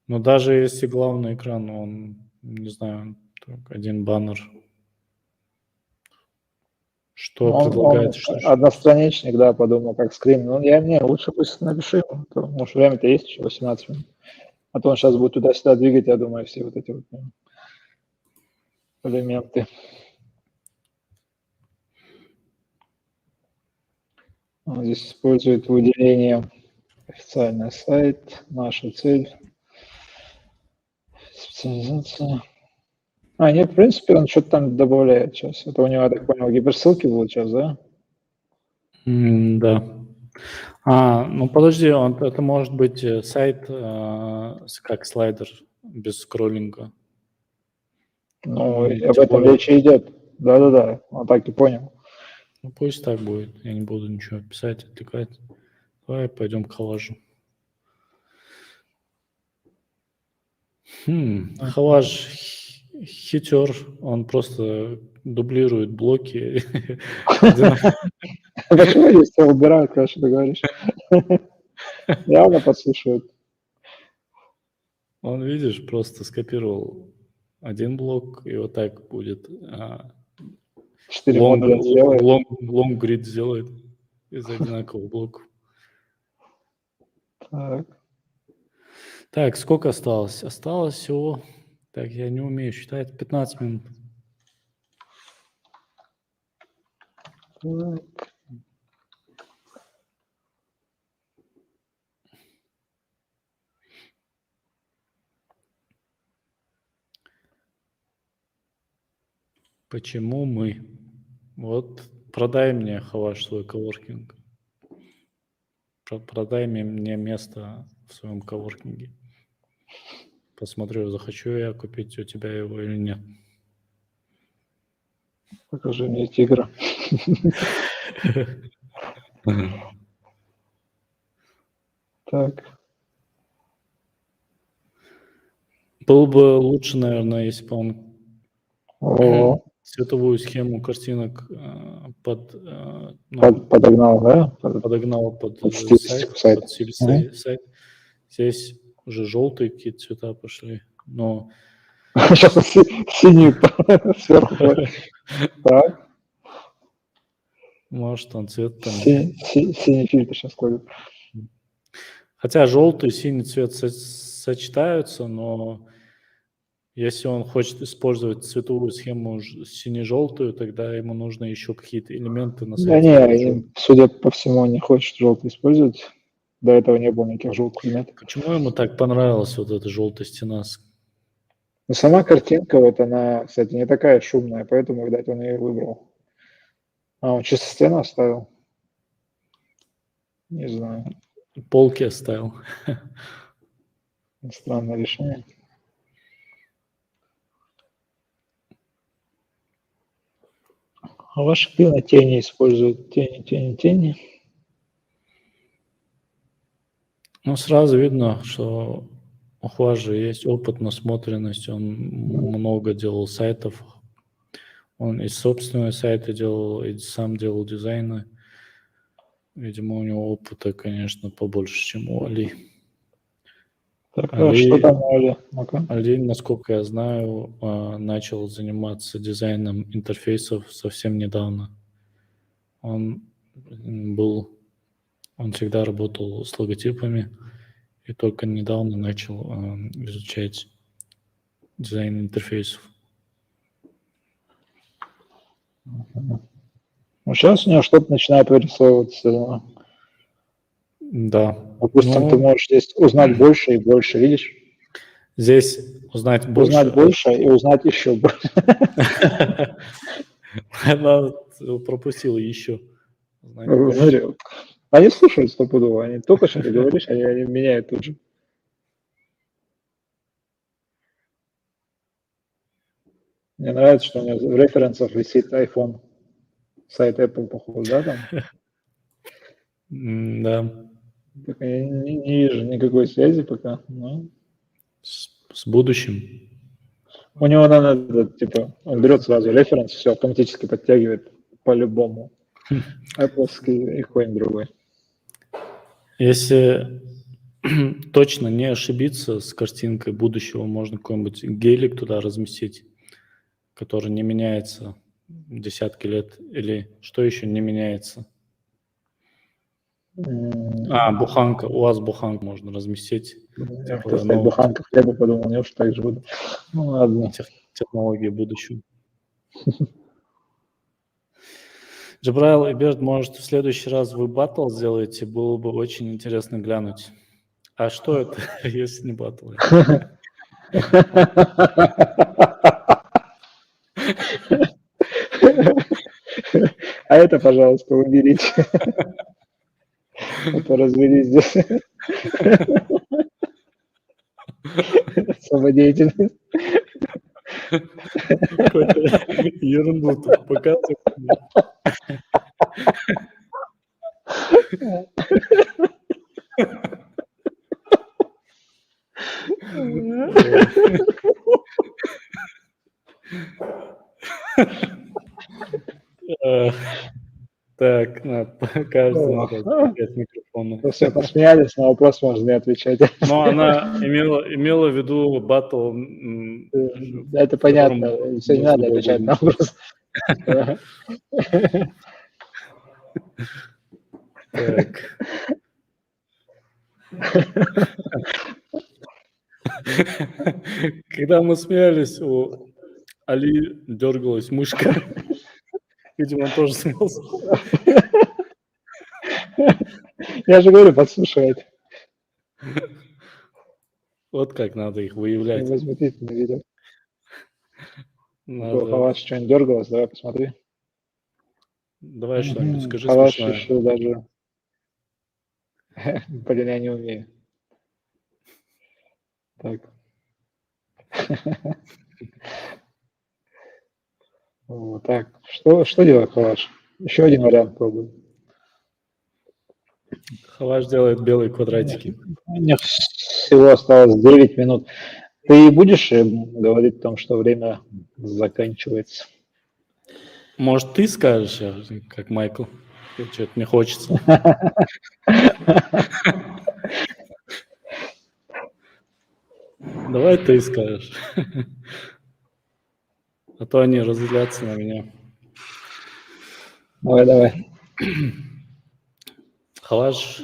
Но даже если главный экран, он, не знаю, только один баннер. Что Он предлагается? Что одностраничник, да, подумал, как скрин. Ну, лучше пусть напиши ему. Может, время-то есть еще 18 минут. А то он сейчас будет туда-сюда двигать, я думаю, все вот эти вот элементы. Он здесь использует выделение официальный сайт, наша цель, специализация. Нет, в принципе, он что-то там добавляет сейчас. Это у него, я так понял, гиперссылки будут сейчас, да? Да. Ну подожди, это может быть сайт как слайдер без скроллинга. Ну, Тем об этом более- речь и идет. Да, он так и понял. Ну пусть так будет. Я не буду ничего писать, отвлекать. Давай пойдем к коллажу. Коллаж хитер, он просто дублирует блоки. Почему здесь все убирают, когда что ты говоришь? Явно подслушивают. Он, видишь, просто скопировал один блок, и вот так будет 4 модуля сделает. long grid сделает из одинаковых блоков. Так, сколько осталось? Осталось всего, так, я не умею считать, 15 минут. Почему мы? Вот продай мне, Хаваш, свой коворкинг. Продай мне место в своем коворкинге. Посмотрю, захочу я купить у тебя его или нет. Покажи мне тигра. Так. Было бы лучше, наверное, если бы он О, цветовую схему картинок подогнал, да? подогнал под стилистику сайт, под сайта. сайт. Здесь уже желтые какие-то цвета пошли, но Сейчас синий сверху. Так. может он цвет там... Синий фильтр сейчас кладет. Хотя желтый и синий цвет сочетаются, но если он хочет использовать цветовую схему сине-желтую, тогда ему нужно еще какие-то элементы на Да сайте. судя по всему, он не хочет желтый использовать. До этого не было никаких желтых элементов. Почему ему так понравилась вот эта желтая стена? Но сама картинка, вот она, кстати, не такая шумная, поэтому, видать, он ее выбрал. Он чисто стену оставил? Не знаю. Полки оставил. Странное решение. А ваши активно тени используют. Тени. Ну, сразу видно, что у Хуажи есть опыт, насмотренность, он много делал сайтов, он и собственные сайты делал, и сам делал дизайны. Видимо, у него опыта, конечно, побольше, чем у Али. Так, что там у Али? Ну-ка. Али, насколько я знаю, начал заниматься дизайном интерфейсов совсем недавно. Он всегда работал с логотипами и только недавно начал изучать дизайн интерфейсов. Ну, сейчас у него что-то начинает вырисовываться. Да. Допустим, ты можешь здесь узнать больше и больше, видишь? Здесь узнать больше. Узнать больше и узнать еще больше. Она пропустила еще. Смотри, они слушают стопудово, они только что ты говоришь, они меняют тут же. Мне нравится, что у него в референсах висит iPhone. Сайт Apple, походу, да, там? Да, Так я не вижу никакой связи пока. Но с будущим. у него надо, типа, он берет сразу референс, все автоматически подтягивает по-любому. Apple и какой-нибудь другой. Если точно не ошибиться с картинкой будущего, можно какой-нибудь гелик туда разместить, который не меняется десятки лет. Или что еще не меняется? Буханка. У вас буханку можно разместить. Я хотел сказать, буханка хлеба, подумал, не уж так же буду. Ну ладно. Технологии будущего. Джабраил и Берд, может, в следующий раз вы баттл сделаете? Было бы очень интересно глянуть. А что это, если не баттл? А это, пожалуйста, уберите. А то развели здесь. Самодеятельность. Какую-то ерунду тут показывает. Так, кажется, надо отключать микрофон. Все посмеялись, на вопрос можно не отвечать. Но она имела в виду батл. Это понятно, все не надо отвечать на вопрос. Так. Когда мы смеялись, у Али дергалась мышка. Видимо, он тоже смеялся. Я же говорю, подслушивает. Вот как надо их выявлять. Возмутительно видео. Надо... Хаваш что-нибудь дергалось, давай посмотри. Давай что-нибудь скажи Хаваш смешное. еще даже... Блин, я не умею. Так. Вот так. Что делает Хаваш? Еще один вариант пробую. Хаваш делает белые квадратики. У них всего осталось 9 минут. Ты будешь говорить о том, что время заканчивается? Может, ты скажешь, как Майкл? Что-то мне хочется. Давай ты скажешь. А то они разлятся на меня. Давай. Хаваш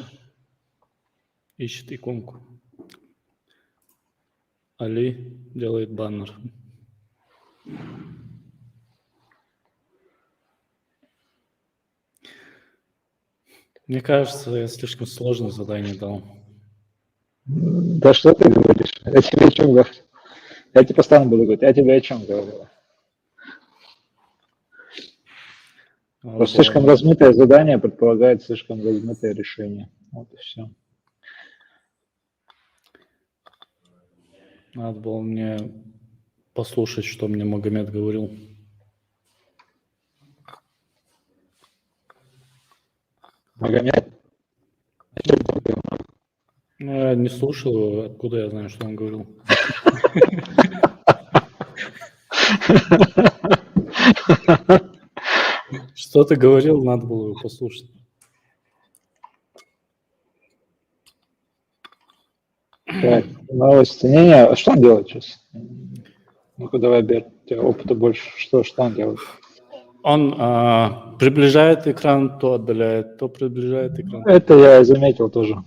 ищет иконку. Али делает баннер. Мне кажется, я слишком сложное задание дал. Да что ты говоришь? Я тебе о чем говорю? Я тебе постоянно буду говорить, я тебе о чем говорю? Слишком размытое задание предполагает слишком размытое решение. Вот и все. Надо было мне послушать, что мне Магомед говорил. Магомед? Ну, я не слушал его, откуда я знаю, что он говорил. Что ты говорил, надо было его послушать. Так, новости. Не, что он делает сейчас? Ну-ка, давай, Бер, у тебя опыта больше. Что он делает? Он приближает экран, то отдаляет, то приближает экран. Это я заметил тоже.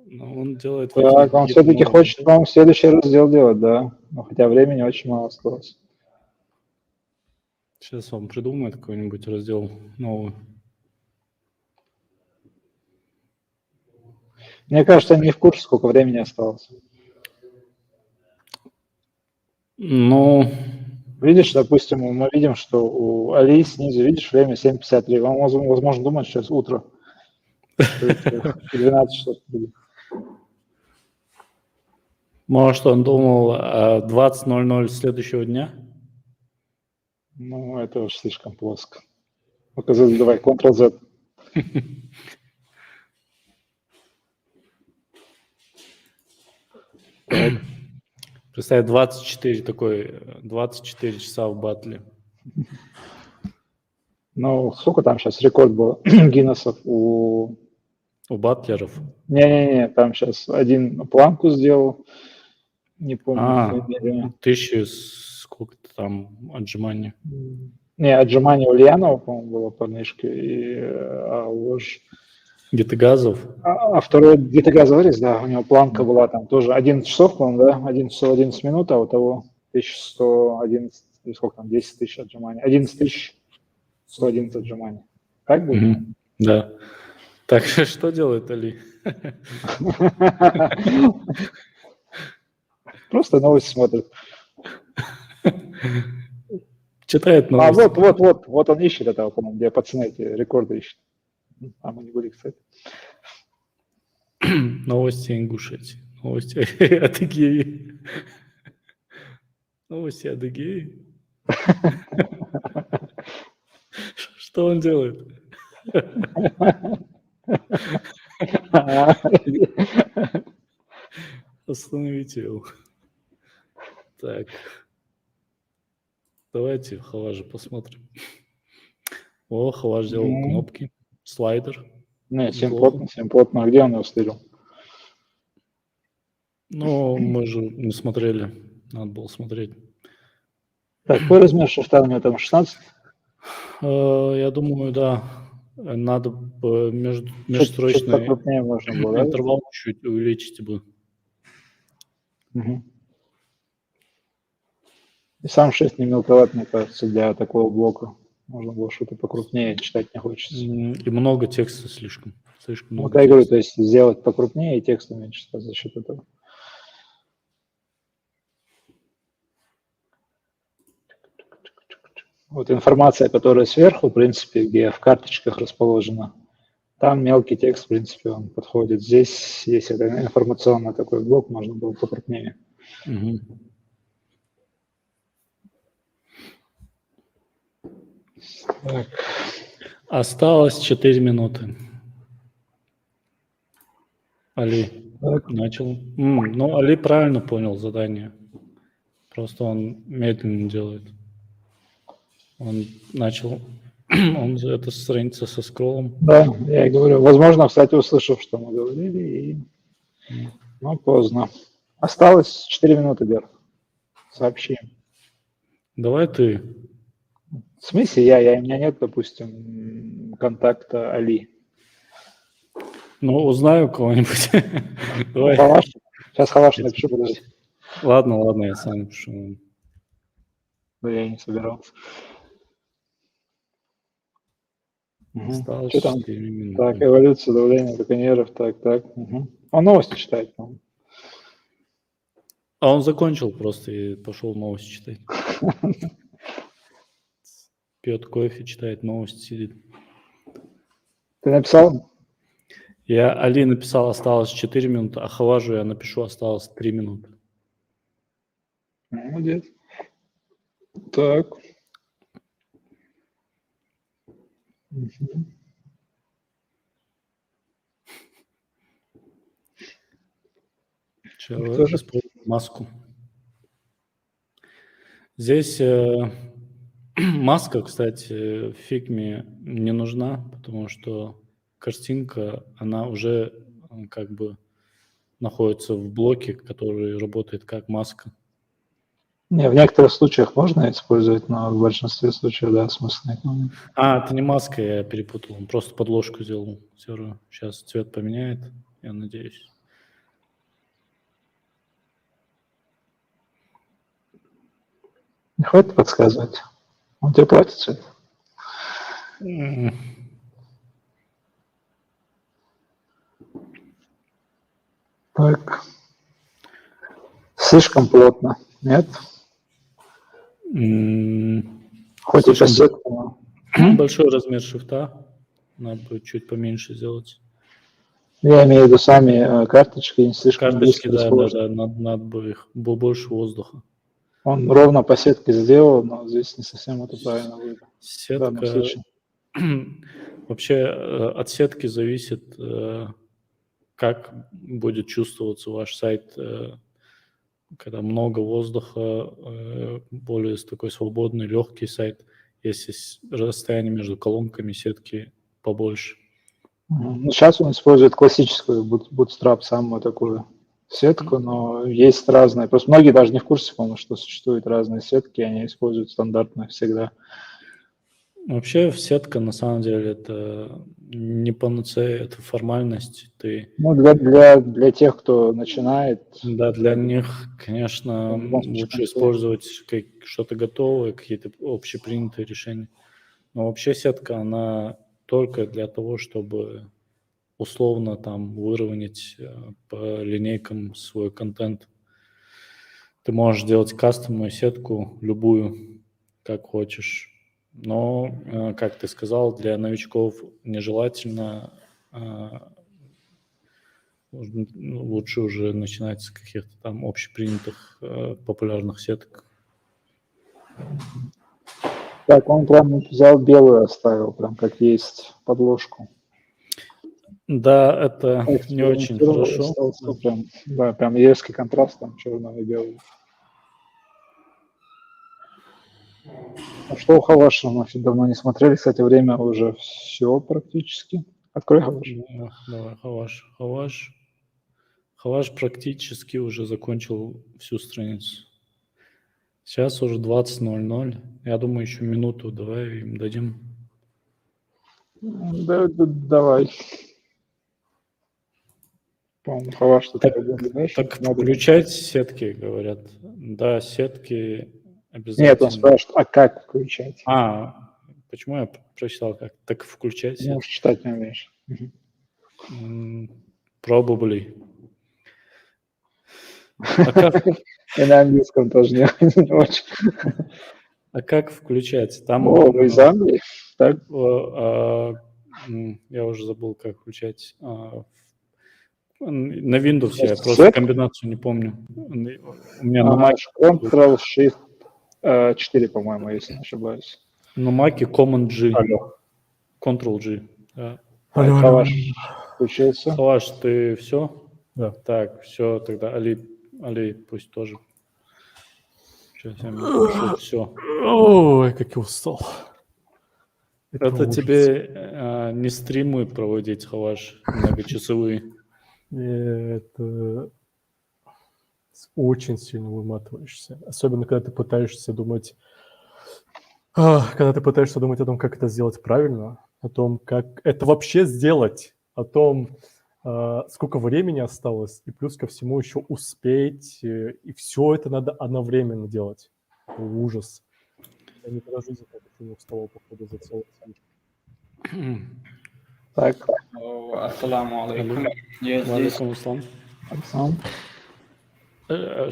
Но он делает... Так, он все-таки хочет, по-моему, следующий раздел делать, да. Но хотя времени очень мало осталось. Сейчас он придумает какой-нибудь раздел новый. Мне кажется, не в курсе, сколько времени осталось. Ну... Видишь, допустим, мы видим, что у Али снизу, видишь, время 7:53. Он, возможно, думает, что сейчас утро. 12 часов будет. Может, он думал о 20:00 следующего дня? Ну, это уж слишком плоско. Ну-ка, давай, Ctrl-Z. Так. Представь, 24 часа в батле. Ну, сколько там сейчас рекорд было Гиннесов у... У батлеров? Не-не-не, там сейчас один планку сделал, не помню. 1000 сколько-то там отжиманий. Не, отжимание Ульянова, по-моему, было по книжке, и ложь. Гетагазов? А второй Гетагазоварис, да, у него планка была там тоже 11 часов, по-моему, да, 11 часов 11 минут, а у того 1111, или сколько там, 10 тысяч отжиманий, 11 111 отжиманий. Так было? Да. Так, что делает Али? Просто новости смотрит. Читает новости. А вот он ищет этого, по-моему, где пацаны эти рекорды ищут. А мы не были, кстати. Новости Ингушетии. Новости Адыгеи. Новости Адыгеи. Что он делает? Остановите его. Так. Давайте Халажа посмотрим. О, Халаж сделал кнопки. Слайдер. Не, всем плотно. А где он его стырил? Ну, мы же не смотрели. Надо было смотреть. Так, какой размер шрифта у него там, 16? Я думаю, да. Надо бы межстрочный можно было, интервал чуть увеличить бы. Угу. И сам шрифт не мелковат, мне кажется, для такого блока. Можно было что-то покрупнее, читать не хочется. И много текста слишком. Слишком много. Вот я говорю, то есть сделать покрупнее и текст уменьшить за счет этого. Вот информация, которая сверху, в принципе, где в карточках расположена, там мелкий текст, в принципе, он подходит. Здесь, если это информационный такой блок, можно было покрупнее. Угу. Так. Осталось 4 минуты. Али начал. Ну, Али правильно понял задание. Просто он медленно делает. Он начал, это страница со скроллом. Да, я и говорю. Возможно, кстати, услышав, что мы говорили, но поздно. Осталось 4 минуты, Гер. Сообщи. Давай ты. В смысле у меня нет, допустим, контакта Али. Ну, узнаю кого-нибудь. Давай. Халаш. Сейчас Халаш напишу, подожди. Ладно, я сам напишу. Да я не собирался. Осталось что там? 4 минуты. Так, эволюция давления браконьеров, так. Угу. Он новости читает, по-моему. А он закончил просто и пошел новости читать. Пьет кофе, читает новости, сидит. Ты написал? Я Али написал, осталось 4 минуты, а Халажу я напишу, осталось 3 минуты. Молодец. Так. Угу. Человек использует маску. Здесь маска, кстати, в фигме не нужна, потому что картинка, она уже как бы находится в блоке, который работает как маска. Не, в некоторых случаях можно использовать, но в большинстве случаев, да, смысла нет. Это не маска, я перепутал, он просто подложку сделал серую. Сейчас цвет поменяет, я надеюсь. Не хватит подсказывать. Он тебе платит цвет? Так. Слишком плотно, нет? Хоть и кассетка. Большой размер шрифта. Надо будет чуть поменьше сделать. Я имею в виду сами карточки, не слишком карточки, близко расположены. да, надо бы их больше воздуха. Он ровно по сетке сделал, но здесь не совсем это правильно выглядит в данном Сетка... случае. Вообще от сетки зависит, как будет чувствоваться ваш сайт, когда много воздуха, более такой свободный, легкий сайт, если расстояние между колонками сетки побольше. Ну, сейчас он использует классическую Bootstrap, самую такую сетку, но есть разные. Просто многие даже не в курсе, по-моему, что существуют разные сетки, они используют стандартные всегда. Вообще сетка на самом деле это не панацея, это формальность. Ну, для тех, кто начинает. Да, для них, конечно, лучше использовать что-то готовое, какие-то общепринятые решения. Но вообще сетка, она только для того, чтобы условно там выровнять по линейкам свой контент. Ты можешь делать кастомную сетку, любую, как хочешь. Но, как ты сказал, для новичков нежелательно. Лучше уже начинать с каких-то там общепринятых популярных сеток. Так, он прям взял белую, оставил, прям как есть подложку. Да, это не очень хорошо. Прям, да, прям резкий контраст, там черного и белого. А что у Хаваша? Мы давно не смотрели, кстати, время уже все практически. Открой Хаваш. Давай, Хаваш. Хаваш практически уже закончил всю страницу. Сейчас уже 20:00. Я думаю, еще минуту давай им дадим. Да, давай. По-моему, Хаваш что-то так включать сетки, говорят. Да, сетки обязательно. Нет, он спрашивает, а как включать? Почему я прочитал как? Так включать сетки. Может, читать не умеешь. Probably. И на английском тоже не очень. А как включать? Там, вы из Англии? Так? Я уже забыл, как включать. На Windows я просто комбинацию не помню. У меня на Mac Ctrl-Shift-4, по-моему, если не ошибаюсь. На Mac Command-G. Ctrl-G. Да. Хаваш включился. Хаваш, ты все? Да. Так, все, тогда Али пусть тоже. Сейчас я напишу все. Ой, как я устал. Это тебе не стримы проводить, Хаваш, многочасовые. Это очень сильно выматываешься. Особенно, когда ты пытаешься думать о том, как это сделать правильно, о том, как это вообще сделать, о том, сколько времени осталось, и плюс ко всему еще успеть, и все это надо одновременно делать. Это ужас. Я никогда в жизни так не уставал, походу, за целый день. Так. Ассаламу алейкум. Я здесь.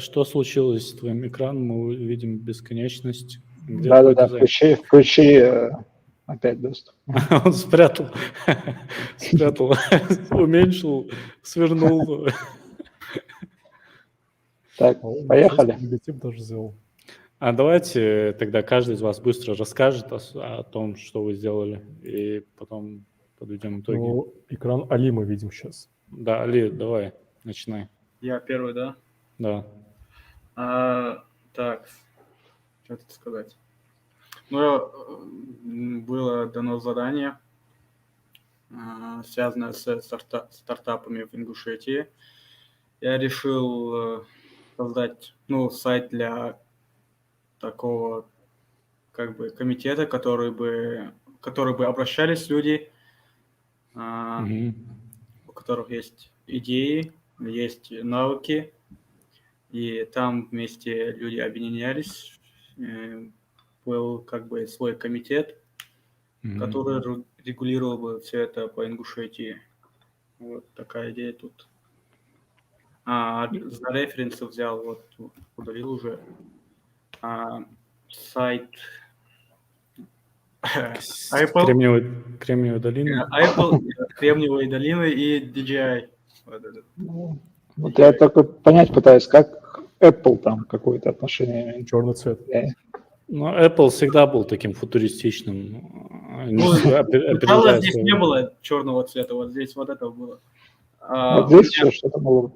Что случилось с твоим экраном? Мы видим бесконечность. Да, включи опять доступ. Он спрятал, уменьшил, свернул. Так, поехали. Негатив даже сделал. А давайте тогда каждый из вас быстро расскажет о том, что вы сделали, и потом подведем итоги. Ну, экран Али мы видим сейчас. Да, Али, давай, начинай. Я первый, да? Да. Так, что тут сказать? Ну, было дано задание, связанное с стартапами в Ингушетии. Я решил создать сайт для такого как бы комитета, который бы обращались люди, у которых есть идеи, есть навыки, и там вместе люди объединялись. Был как бы свой комитет, который регулировал бы все это по Ингушетии. Вот такая идея тут. За референсы взял, удалил уже сайт Apple, Кремниевой долины. Apple, Кремниевой долины и DJI. Вот я только понять пытаюсь, как Apple там какое-то отношение имеет. Черный цвет. Но Apple всегда был таким футуристичным. Ну, опережая сначала здесь свое не время. было черного цвета, вот здесь вот это было. Вот У здесь меня- еще что-то было.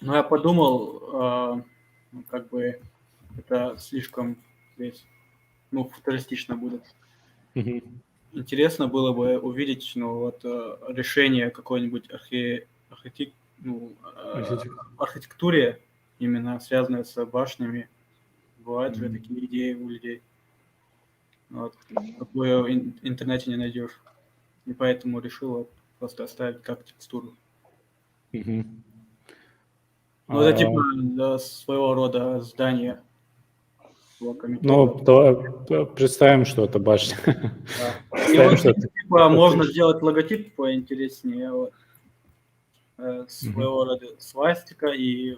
Ну, я подумал, ну, как бы это слишком здесь, ну, футуристично будет. Мгм. Интересно было бы увидеть, ну, вот решение какой-нибудь архитектуре, именно связанной с башнями. Бывают же такие идеи у людей. Вот. Такое в интернете не найдешь. И поэтому решил вот просто оставить как текстуру. Мгм. Ну, это типа да, своего рода здание. Ну, давай представим, что это башня. Да. И Представим, вот что это... типа, можно сделать логотип поинтереснее. Вот. Своего рода свастика и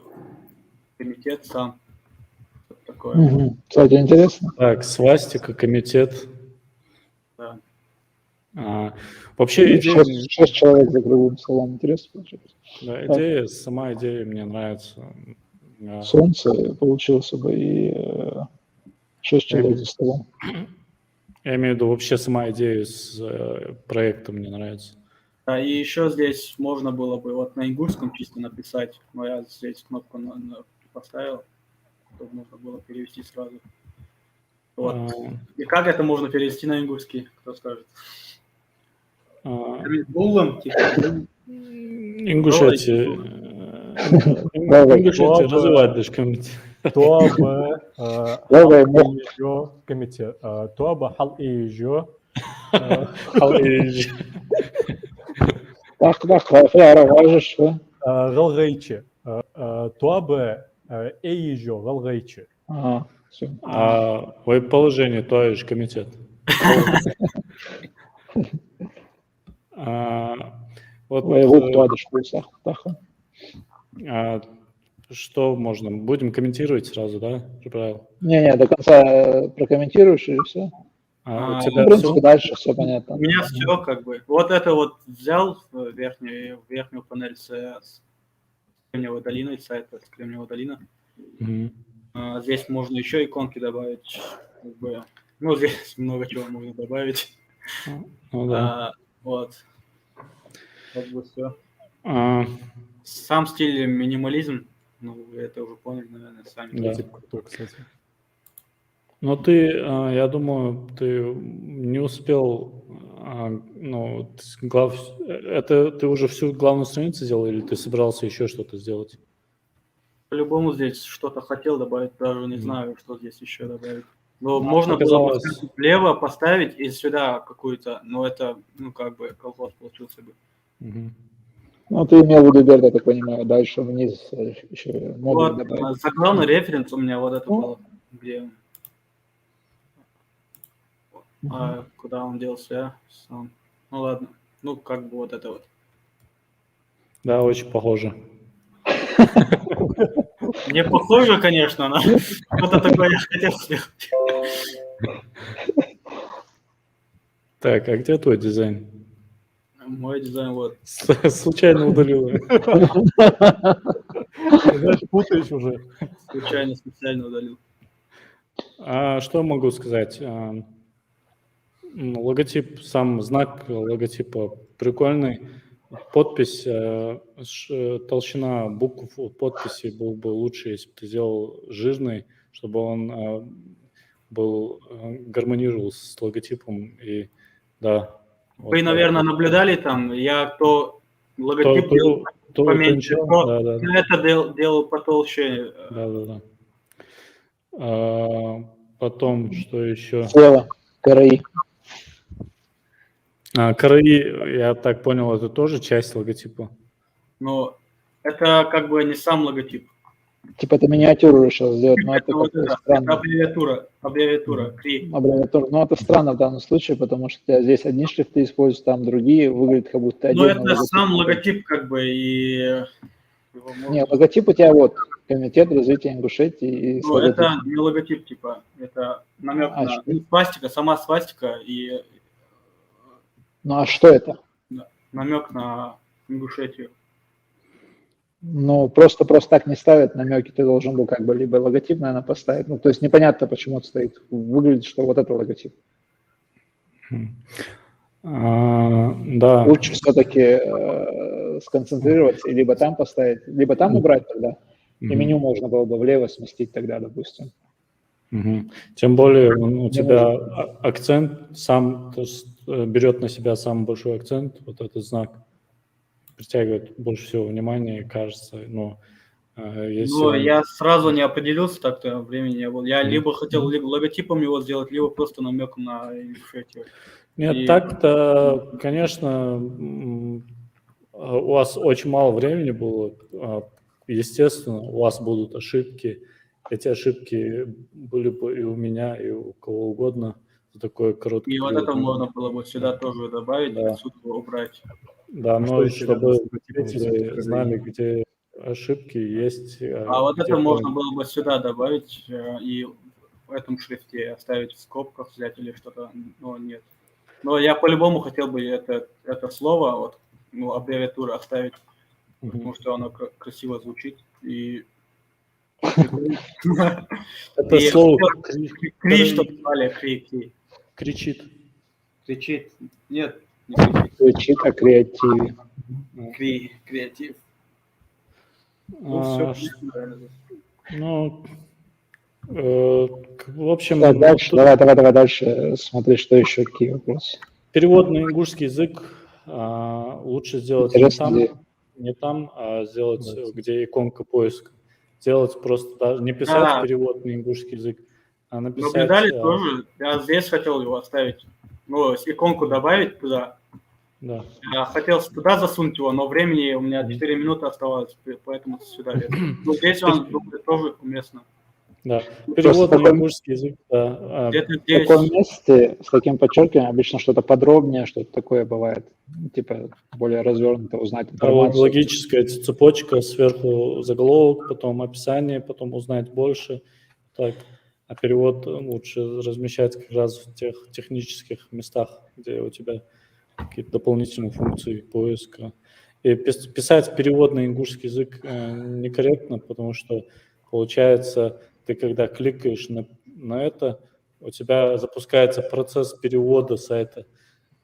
комитет сам. Что-то такое. Кстати, интересно. Так, свастика, комитет. Да. Вообще идея, 6 человек за круглым столом. Интересно получается. да, сама идея мне нравится. Солнце получился бы и 6 человек за столом. Я имею в виду вообще сама идея с проектом мне нравится. Да, и еще здесь можно было бы вот на ингушском чисто написать, но я здесь кнопку поставил, чтобы можно было перевести сразу. Вот. И как это можно перевести на ингушский, кто скажет? Буллам, типа. Ингушетия. Ингушетия развивать даже комитет. Туаба комитет. Туаба хал июжо. Так, важишь, да? Галгайчи. Туаба июжо галгайчи. Ага, все. Ой, положение, то же комитет. Вот, что можно? Будем комментировать сразу, да? Правил? Не, до конца прокомментируешь и все. У тебя в принципе, все? дальше все понятно. У меня все как бы. Вот это вот взял верхнюю панель с Кремниевой долиной, сайта с Кремниевой долины. Здесь можно еще иконки добавить. Как бы, ну, здесь много чего можно добавить. Ну, да. Вот. Как бы все. Сам стиль минимализм. Ну, вы это уже поняли, наверное, сами. Да. Тип крутой, кстати. Но ты, я думаю, ты не успел, ну, это ты уже всю главную страницу сделал или ты собирался еще что-то сделать? По-любому здесь что-то хотел добавить, даже не знаю, что здесь еще добавить. Но Ну, можно показалось- было бы влево поставить и сюда какую-то, но это, ну, как бы, колхоз получился бы. Мгм. Ну, ты имел в виду, Берт, я так понимаю, дальше вниз еще модуль Вот, добавить. заглавный референс у меня вот это было, где... куда он делся сам. Ну, ладно. Ну, как бы вот это вот. Да, очень похоже. Не похоже, конечно, но что-то такое я хотел сделать. Так, а где твой дизайн? Мой дизайн вот. Случайно удалил. Знаешь, путаешь уже. Случайно, специально удалил. Что могу сказать? Логотип, сам знак логотипа прикольный. Подпись, толщина букв подписи был бы лучше, если бы ты сделал жирный, чтобы он был гармонировал с логотипом. И да. Вы, наверное, наблюдали там, я то логотип делал поменьше, то это делал потолще. Да. Потом, что еще? Слева, КРИ. КРИ, я так понял, это тоже часть логотипа? Но это как бы не сам логотип. Типа это миниатюру решил сделать, но это вот как-то странно. Аббревиатура, КРИ. Аббревиатура. Но это странно в данном случае, потому что здесь одни шрифты используются, там другие, выглядит как будто Ну, отдельно. это сам логотип как бы и... Не, логотип у тебя вот, Комитет развития Ингушетии. Ну, это не логотип, типа, это намек на свастика, сама свастика и... Ну, а что это? Намек на Ингушетию. Ну, просто так не ставят намеки, ты должен был как бы либо логотип, наверное, поставить. Ну, то есть непонятно, почему это стоит. Выглядит, что вот это логотип. Да. Лучше все-таки сконцентрироваться и либо там поставить, либо там убрать тогда, и меню можно было бы влево сместить тогда, допустим. Тем более у тебя акцент сам берет на себя самый большой акцент, вот этот знак притягивает больше всего внимания, кажется, но если Но он... я сразу не определился, так-то времени не было. Я либо хотел либо логотипом его сделать, либо просто намеком на инициативу. Нет, И- так-то, конечно, у вас очень мало времени было, естественно, у вас будут ошибки. Эти ошибки были бы и у меня, и у кого угодно за такой короткий И вот период. это можно было бы сюда тоже добавить, Да. отсюда убрать. Да, А что но если чтобы рядом с логотипом зрители всё-таки знали, где ошибки есть. А вот где это можно правильно. было бы сюда добавить и в этом шрифте оставить в скобках, взять или что-то, но нет. Но я по-любому хотел бы это слово, вот, ну, аббревиатуру оставить, потому что оно красиво звучит и Это И слово Кри, чтобы звали, Кри. кричит. Кричит. Нет, не кричит. Кричит о креативе. Кри, креатив. Ну, все, Ну, в общем, Так, дальше, тут давай дальше смотри, что еще, какие вопросы. перевод на ингушский язык лучше сделать Интересно, где? не там, а сделать, Да. где иконка поиска. Сделать просто, даже не писать перевод на ингушский язык, а написать... Наблюдали тоже. Я здесь хотел его оставить. Ну, иконку добавить туда. Да. Я хотел туда засунуть его, но времени у меня 4 минуты оставалось, поэтому сюда лез. Но здесь он тоже уместно. Да, перевод на ингушский язык, да. Где-то В здесь. таком месте с таким подчеркиванием обычно что-то подробнее, что-то такое бывает. Типа более развернуто узнать информацию. Логическая цепочка, сверху заголовок, потом описание, потом узнать больше. Так. А перевод лучше размещать как раз в тех технических местах, где у тебя какие-то дополнительные функции поиска. И писать перевод на ингушский язык некорректно, потому что получается, ты когда кликаешь на это, у тебя запускается процесс перевода сайта,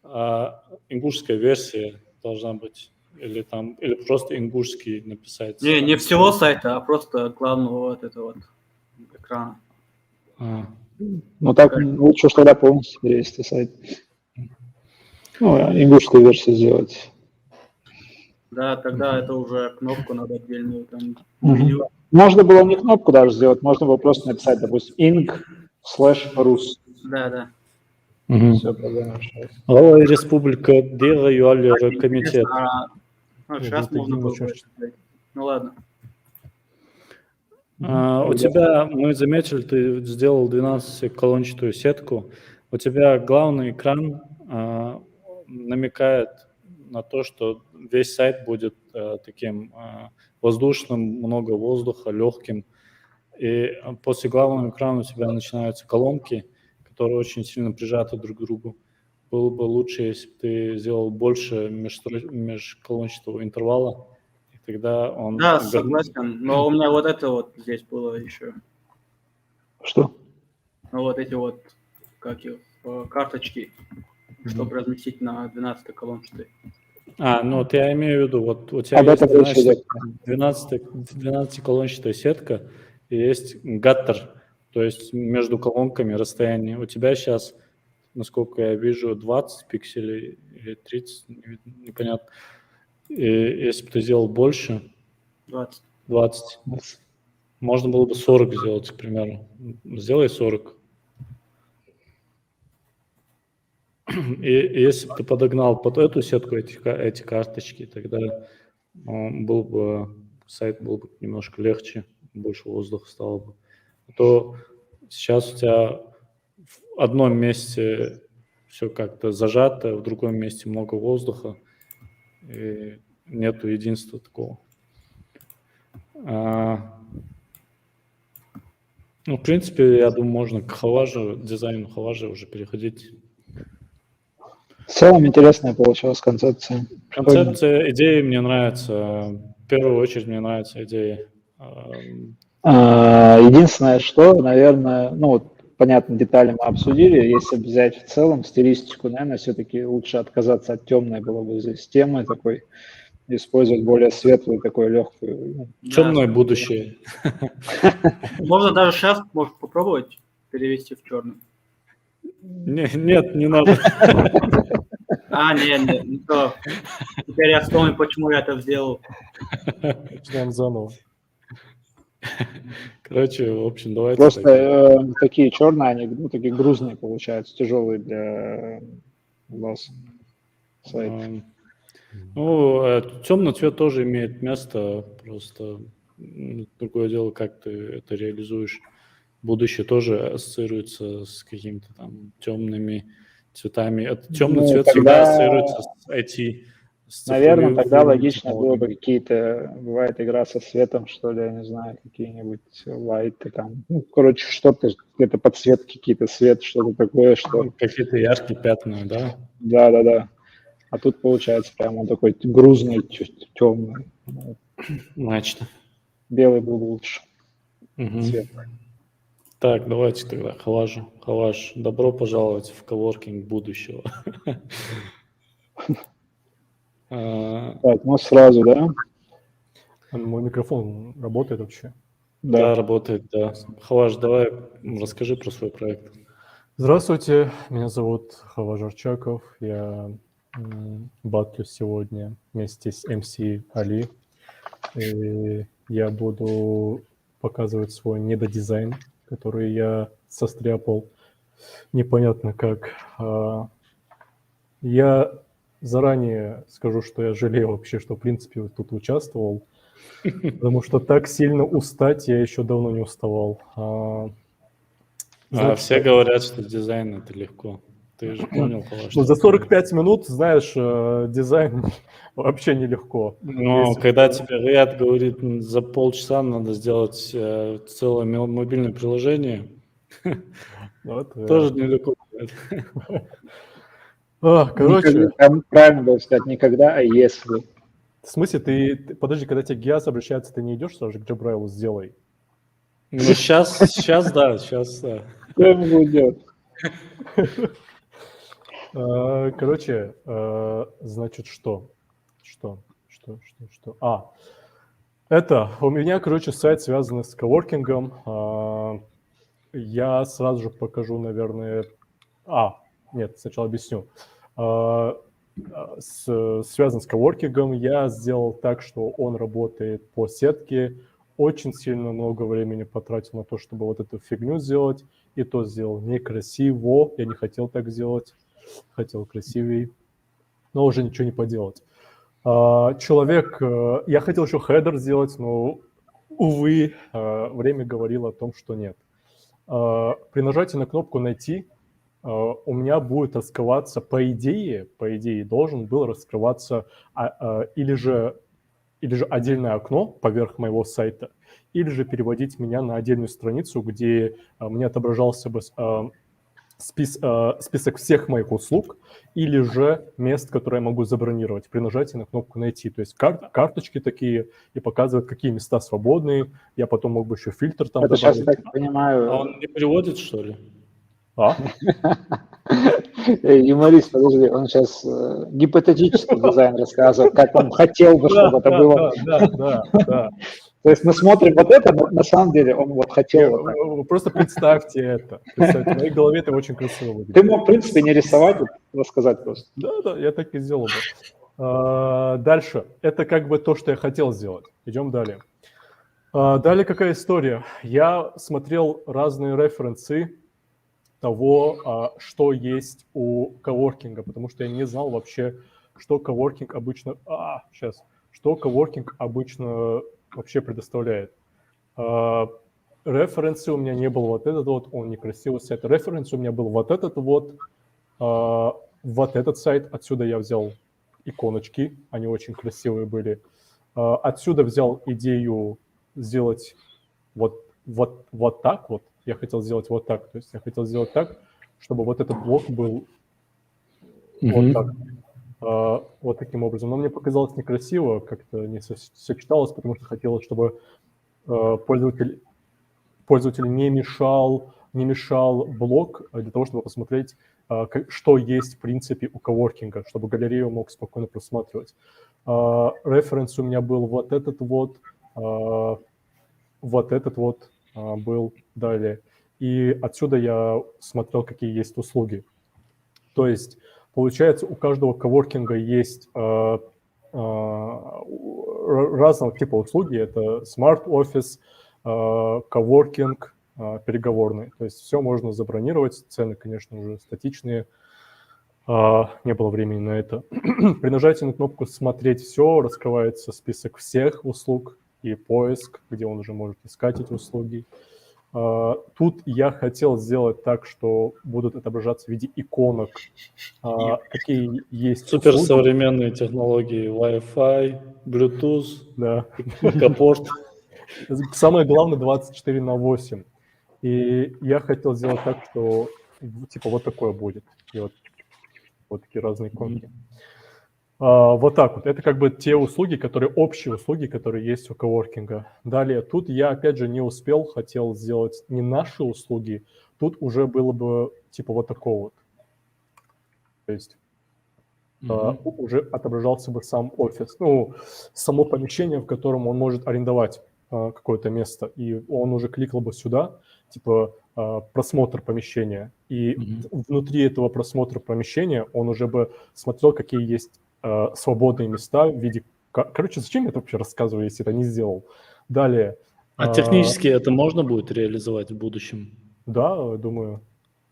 а ингушская версия должна быть или просто ингушский написать. Не всего сайта, а просто главного вот этого вот экрана. Ну так лучше уж тогда полностью перевести сайт. Ну, ингушскую версию сделать. Да, тогда это уже кнопку надо отдельную там меню. Можно было не кнопку даже сделать, можно было просто написать, допустим, ing/rus. Да. Все, проблема решается. Алла республика делаю комитет. Сейчас это можно Дима было. чаще. Ну ладно. У тебя, мы заметили, ты сделал 12-колончатую сетку. У тебя главный экран намекает на то, что весь сайт будет таким воздушным, много воздуха, легким. И после главного экрана у тебя начинаются колонки, которые очень сильно прижаты друг к другу. Было бы лучше, если бы ты сделал больше межколончатого интервала, и тогда он... Да, согласен. Но у меня вот это вот здесь было еще. Что? Ну вот эти вот, как их, карточки, чтобы разместить на 12-й колончатой. Ну вот я имею в виду, вот у тебя есть 12-колончатая сетка, и есть гаттер, то есть между колонками расстояние. У тебя сейчас, насколько я вижу, 20 пикселей или 30, непонятно. И если бы ты сделал больше, 20. Можно было бы 40 сделать, к примеру. Сделай 40. И если бы ты подогнал под эту сетку эти карточки, тогда сайт был бы немножко легче, больше воздуха стало бы. А то сейчас у тебя в одном месте все как-то зажато, в другом месте много воздуха, и нету единства такого. В принципе, я думаю, можно к дизайну Хаважа уже переходить. В целом интересная получилась концепция. Прикольно. Концепция, идеи мне нравятся. В первую очередь мне нравятся идеи. Единственное, что, наверное, ну вот, понятно, детали мы обсудили, если взять в целом стилистику, наверное, все-таки лучше отказаться от темной было бы здесь темы такой, использовать более светлую, такую легкую. Ну, Да. Темное будущее. Можно даже сейчас может попробовать перевести в черный. Нет, не надо. Нет, не то. Теперь я вспомнил, почему я это сделал. Начинаем заново. Короче, в общем, давайте. просто такие черные, они ну, такие грузные получаются, тяжелые для глаз. Ну, темный цвет тоже имеет место, просто другое дело, как ты это реализуешь. Будущее тоже ассоциируется с какими-то там темными цветами. Темный Ну, цвет тогда, всегда ассоциируется с IT. С наверное, цифровыми тогда логично было бы технологиями. какие-то, бывает игра со светом, что ли, я не знаю, какие-нибудь лайты там. Ну, короче, что-то, где-то подсветки, какие-то свет, что-то такое, что... Какие-то яркие пятна, да? Да. А тут получается прямо он такой грузный, темный. Значит. Белый был лучше. Цвет. Так, давайте тогда Халаш, добро пожаловать в коворкинг будущего. Так, ну сразу, да? Мой микрофон работает вообще? Да, работает, да. Халаш, давай расскажи про свой проект. Здравствуйте, меня зовут Хава Жарчаков. Я батлю сегодня вместе с МС Али. И я буду показывать свой недодизайн, который я состряпал непонятно как. Я заранее скажу, что я жалею вообще, что в принципе тут участвовал, потому что так сильно устать я еще давно не уставал. Все говорят, что дизайн это легко. Ты же понял, Халаш? Ну, за 45 минут, знаешь, дизайн вообще нелегко. Но когда тебе Риад говорит, за полчаса надо сделать целое мобильное приложение, тоже нелегко. Короче, Там правильно было сказать, никогда, а если. в смысле, ты подожди, когда тебе Гиас обращается, ты не идешь сразу же к Джабраилу сделай? Ну, сейчас да. Что ему будет делать? Короче, значит, что? Это у меня, короче, сайт, связанный с коворкингом. Я сразу же покажу, наверное... Нет, сначала объясню. Связан с коворкингом, я сделал так, что он работает по сетке. Очень сильно много времени потратил на то, чтобы вот эту фигню сделать. И то сделал некрасиво. Я не хотел так сделать. Хотел красивее. Но уже ничего не поделать. Я хотел еще хедер сделать, но, увы, время говорило о том, что нет. При нажатии на кнопку «Найти» у меня будет раскрываться, по идее, должен был раскрываться или же отдельное окно поверх моего сайта, или же переводить меня на отдельную страницу, где мне отображался бы список всех моих услуг, или же мест, которые я могу забронировать при нажатии на кнопку «Найти». То есть карточки такие, и показывают, какие места свободные. Я потом мог бы еще фильтр там Это добавить. сейчас, я так понимаю... А он не переводит, что ли? Юморист, подожди, он сейчас гипотетический дизайн рассказывает, как он хотел бы, чтобы это было. Да. То есть мы смотрим вот это, но на самом деле он вот хотел вот так. Просто представьте это. В моей голове это очень красиво выглядит. Ты мог, в принципе, не рисовать, рассказать просто. Да, я так и сделал бы. Дальше. Это как бы то, что я хотел сделать. Идем далее. Далее какая история? Я смотрел разные референсы того, что есть у коворкинга, потому что я не знал вообще, что коворкинг обычно... Что коворкинг обычно вообще предоставляет. Референсы у меня не был вот этот вот, он некрасиво сайт. Референс у меня был вот этот вот этот сайт. Отсюда я взял иконочки, они очень красивые были. Отсюда взял идею сделать вот так вот. Я хотел сделать вот так. То есть я хотел сделать так, чтобы вот этот блок был Вот так. Вот таким образом. Но мне показалось некрасиво, как-то не сочеталось, потому что хотелось, чтобы пользователь не мешал блог для того, чтобы посмотреть, что есть в принципе у коворкинга, чтобы галерею мог спокойно просматривать. Референс у меня был вот этот вот был далее. И отсюда я смотрел, какие есть услуги. То есть, получается, у каждого коворкинга есть разного типа услуги. Это Smart Office, коворкинг, переговорный. То есть все можно забронировать. Цены, конечно, уже статичные. Не было времени на это. При нажатии на кнопку «Смотреть все» раскрывается список всех услуг и поиск, где он уже может искать эти услуги. Тут я хотел сделать так, что будут отображаться в виде иконок, какие есть Суперсовременные технологии Wi-Fi, Bluetooth, да. Капорт. Самое главное 24/8. И я хотел сделать так, что типа вот такое будет. И вот такие разные иконки. Вот так вот. Это как бы те услуги, общие услуги, которые есть у коворкинга. Далее, тут я, опять же, не успел, хотел сделать не наши услуги, тут уже было бы типа вот такого вот. То есть уже отображался бы сам офис, само помещение, в котором он может арендовать какое-то место, и он уже кликал бы сюда, типа просмотр помещения, и внутри этого просмотра помещения он уже бы смотрел, какие есть свободные места в виде... Короче, зачем я это вообще рассказываю, если это не сделал? Далее. Технически это можно будет реализовать в будущем? Да, думаю.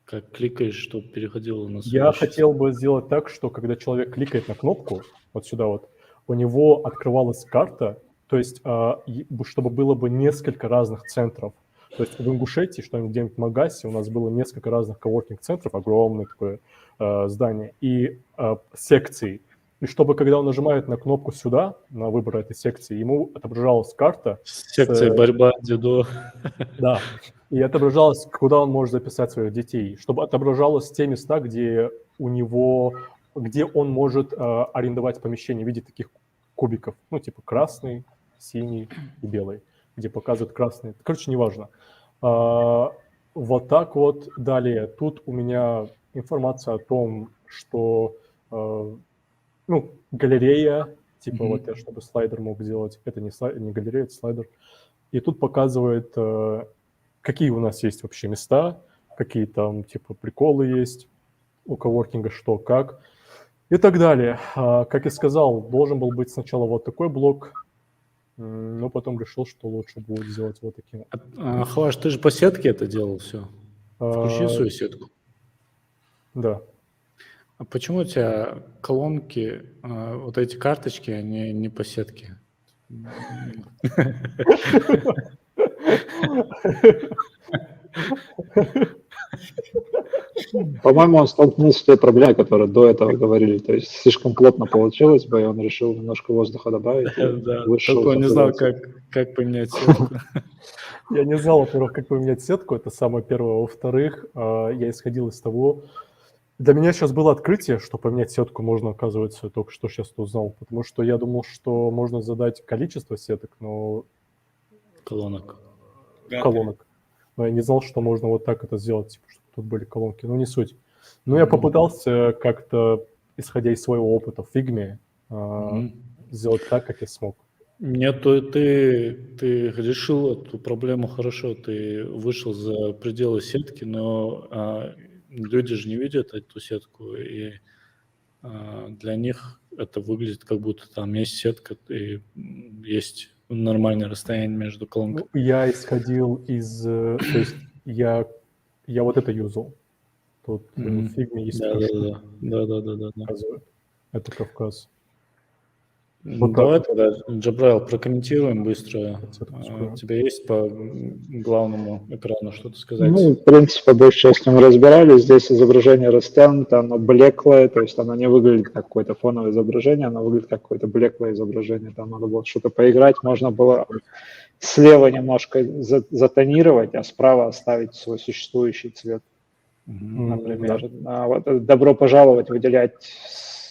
Как кликаешь, чтобы переходило на следующий. Я хотел бы сделать так, что когда человек кликает на кнопку, вот сюда вот, у него открывалась карта, то есть чтобы было бы несколько разных центров. То есть в Ингушетии, что-нибудь где-нибудь в Магасе, у нас было несколько разных коворкинг-центров, огромное такое здание, и секций. И чтобы, когда он нажимает на кнопку сюда, на выбор этой секции, ему отображалась карта. Секция борьба, дзюдо. Да, и отображалось, куда он может записать своих детей. Чтобы отображалось те места, где он может арендовать помещение в виде таких кубиков. Типа красный, синий и белый, где показывают красный. Короче, неважно. Вот так вот. Далее. Тут у меня информация о том, что... галерея, типа вот я, чтобы слайдер мог сделать. Это не галерея, это слайдер. И тут показывает, какие у нас есть вообще места, какие там типа приколы есть у коворкинга, что, как и так далее. Как я сказал, должен был быть сначала вот такой блок, но потом решил, что лучше будет сделать вот таким. Хваш, ты же по сетке это делал все. Включи свою сетку. Да. А почему у тебя колонки, вот эти карточки, они не по сетке? По-моему, он столкнулся с той проблемой, которую до этого говорили. То есть слишком плотно получилось бы, и он решил немножко воздуха добавить. Да, только он не знал, как поменять сетку. Я не знал, во-первых, как поменять сетку, это самое первое. Во-вторых, я исходил из того... Для меня сейчас было открытие, что поменять сетку можно, оказывается, только что сейчас узнал, потому что я думал, что можно задать количество сеток, но... Колонок. Но я не знал, что можно вот так это сделать, типа, чтобы тут были колонки. Не суть. Но я попытался как-то, исходя из своего опыта в Figma, сделать так, как я смог. Нет, ты решил эту проблему хорошо, ты вышел за пределы сетки, но люди же не видят эту сетку, и для них это выглядит, как будто там есть сетка, и есть нормальное расстояние между колонками. Я исходил из... То есть я вот это юзал. Тут в Figma есть... Да. Это Кавказ. Давай тогда, Джабраил, прокомментируем быстро. У тебя есть по главному экрану что-то сказать? В принципе, большей части мы разбирались. Здесь изображение растянуто, оно блеклое, то есть оно не выглядит как какое-то фоновое изображение, оно выглядит как какое-то блеклое изображение. Там надо было что-то поиграть, можно было слева немножко затонировать, а справа оставить свой существующий цвет. например. А вот добро пожаловать выделять,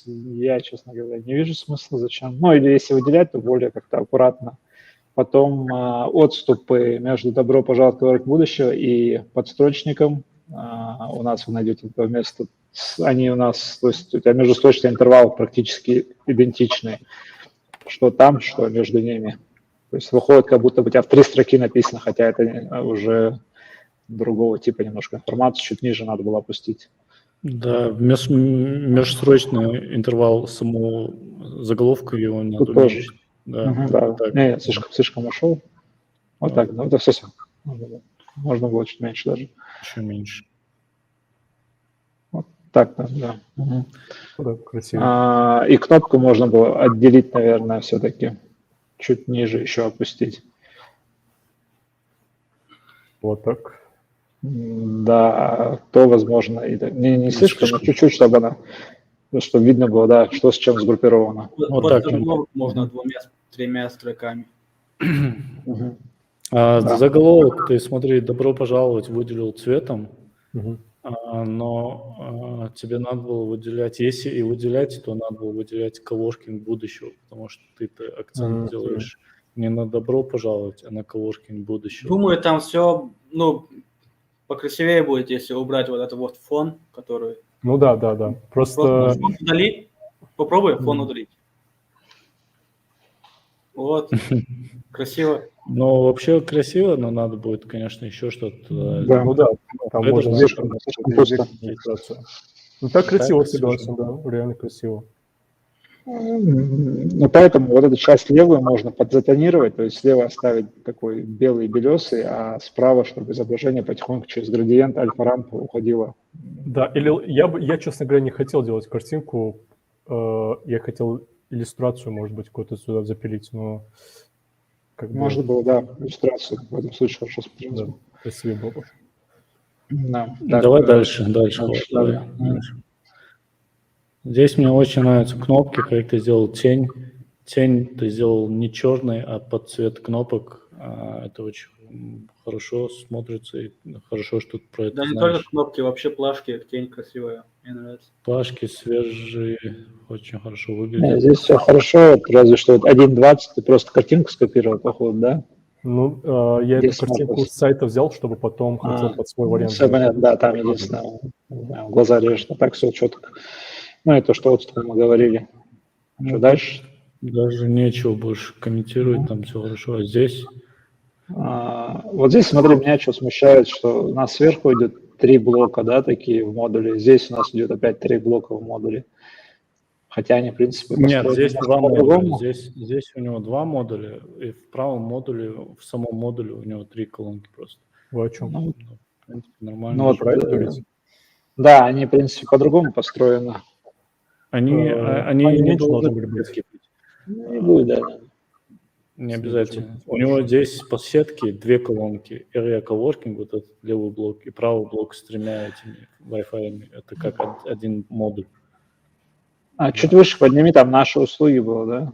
я, честно говоря, не вижу смысла, зачем. Ну, или если выделять, то более как-то аккуратно. Потом отступы между добро пожаловать к коврик будущего и подстрочником. У нас вы найдете это место. Они у нас, то есть у тебя междустрочный интервал практически идентичный. Что там, что между ними. То есть выходит, как будто бы у тебя в 3 строки написано, хотя это уже другого типа немножко информацию, чуть ниже надо было опустить. Да, межсрочный интервал саму заголовку его надо Тут тоже. уменьшить. Да, Да. так. Не, слишком ушел. Вот так, ну это все. Можно было чуть меньше даже. Еще меньше. Вот так, да. Да, красиво. И кнопку можно было отделить, наверное, все-таки. Чуть ниже еще опустить. Вот так. Да, то возможно. Не слишком, но чуть-чуть, чтобы она, чтобы видно было, да, что с чем сгруппировано. Вот так. Можно 2-3 строками. Заголовок, ты смотри, добро пожаловать выделил цветом, Мгм. но тебе надо было выделять, если и выделять, то надо было выделять коворкинг будущего, потому что ты-то акцент делаешь не на добро пожаловать, а на коворкинг будущего. Думаю, там все, покрасивее будет, если убрать вот этот вот фон, который... Ну да. Просто Фон удалить. Попробуй фон удалить. Вот. Красиво. Ну, вообще красиво, но надо будет, конечно, еще что-то... Да. ну да, там Это можно слишком пусто. Ну так красиво, Так, согласен, да, реально красиво. Ну, поэтому вот эту часть левую можно подзатонировать, то есть слева оставить такой белый белесый, а справа, чтобы изображение потихоньку через градиент альфа-рампа уходило. Да, или я, честно говоря, не хотел делать картинку, я хотел иллюстрацию, может быть, какую-то сюда запилить, но как бы... Можно было, да, иллюстрацию в этом случае хорошо смотреть. Да, красивее было бы. Да. Давай дальше. Дальше. Здесь мне очень нравятся кнопки, как ты сделал тень. Тень ты сделал не черный, а под цвет кнопок. Это очень хорошо смотрится и хорошо, что ты про это Да не знаешь. только кнопки, вообще плашки, тень красивая. Мне нравится. Плашки свежие, очень хорошо Не, выглядят. здесь все хорошо, вот разве что вот 1.20 ты просто картинку скопировал, походу, да? Ну, я Здесь эту картинку можно- с сайта взял, чтобы потом хотел под свой вариант. Все понятно, да, там единственное, глаза режет, а так все четко. Ну, это что вот мы говорили. Что дальше? Даже нечего больше комментировать, там все хорошо. А здесь Вот здесь, смотри, меня что смущает, что у нас сверху идет 3 блока, да, такие в модуле. Здесь у нас идет опять 3 блока в модуле. Хотя они, в принципе, нет, построены здесь немножко 2 модуля. по-другому. Здесь у него 2 модуля, и в правом модуле, в самом модуле у него 3 колонки просто. Вы о чем? Ну, В принципе, нормально. ну, вот, Про это говорите? да, они, в принципе, по-другому построены. Они они не меньше должны должны были быть. сетки быть. Не будет, да. Не обязательно. У него здесь по сетке 2 колонки. Area Coworking, вот этот левый блок, и правый блок с 3 этими Wi-Fi. Это как один модуль. Чуть выше подними, там наши услуги было, да?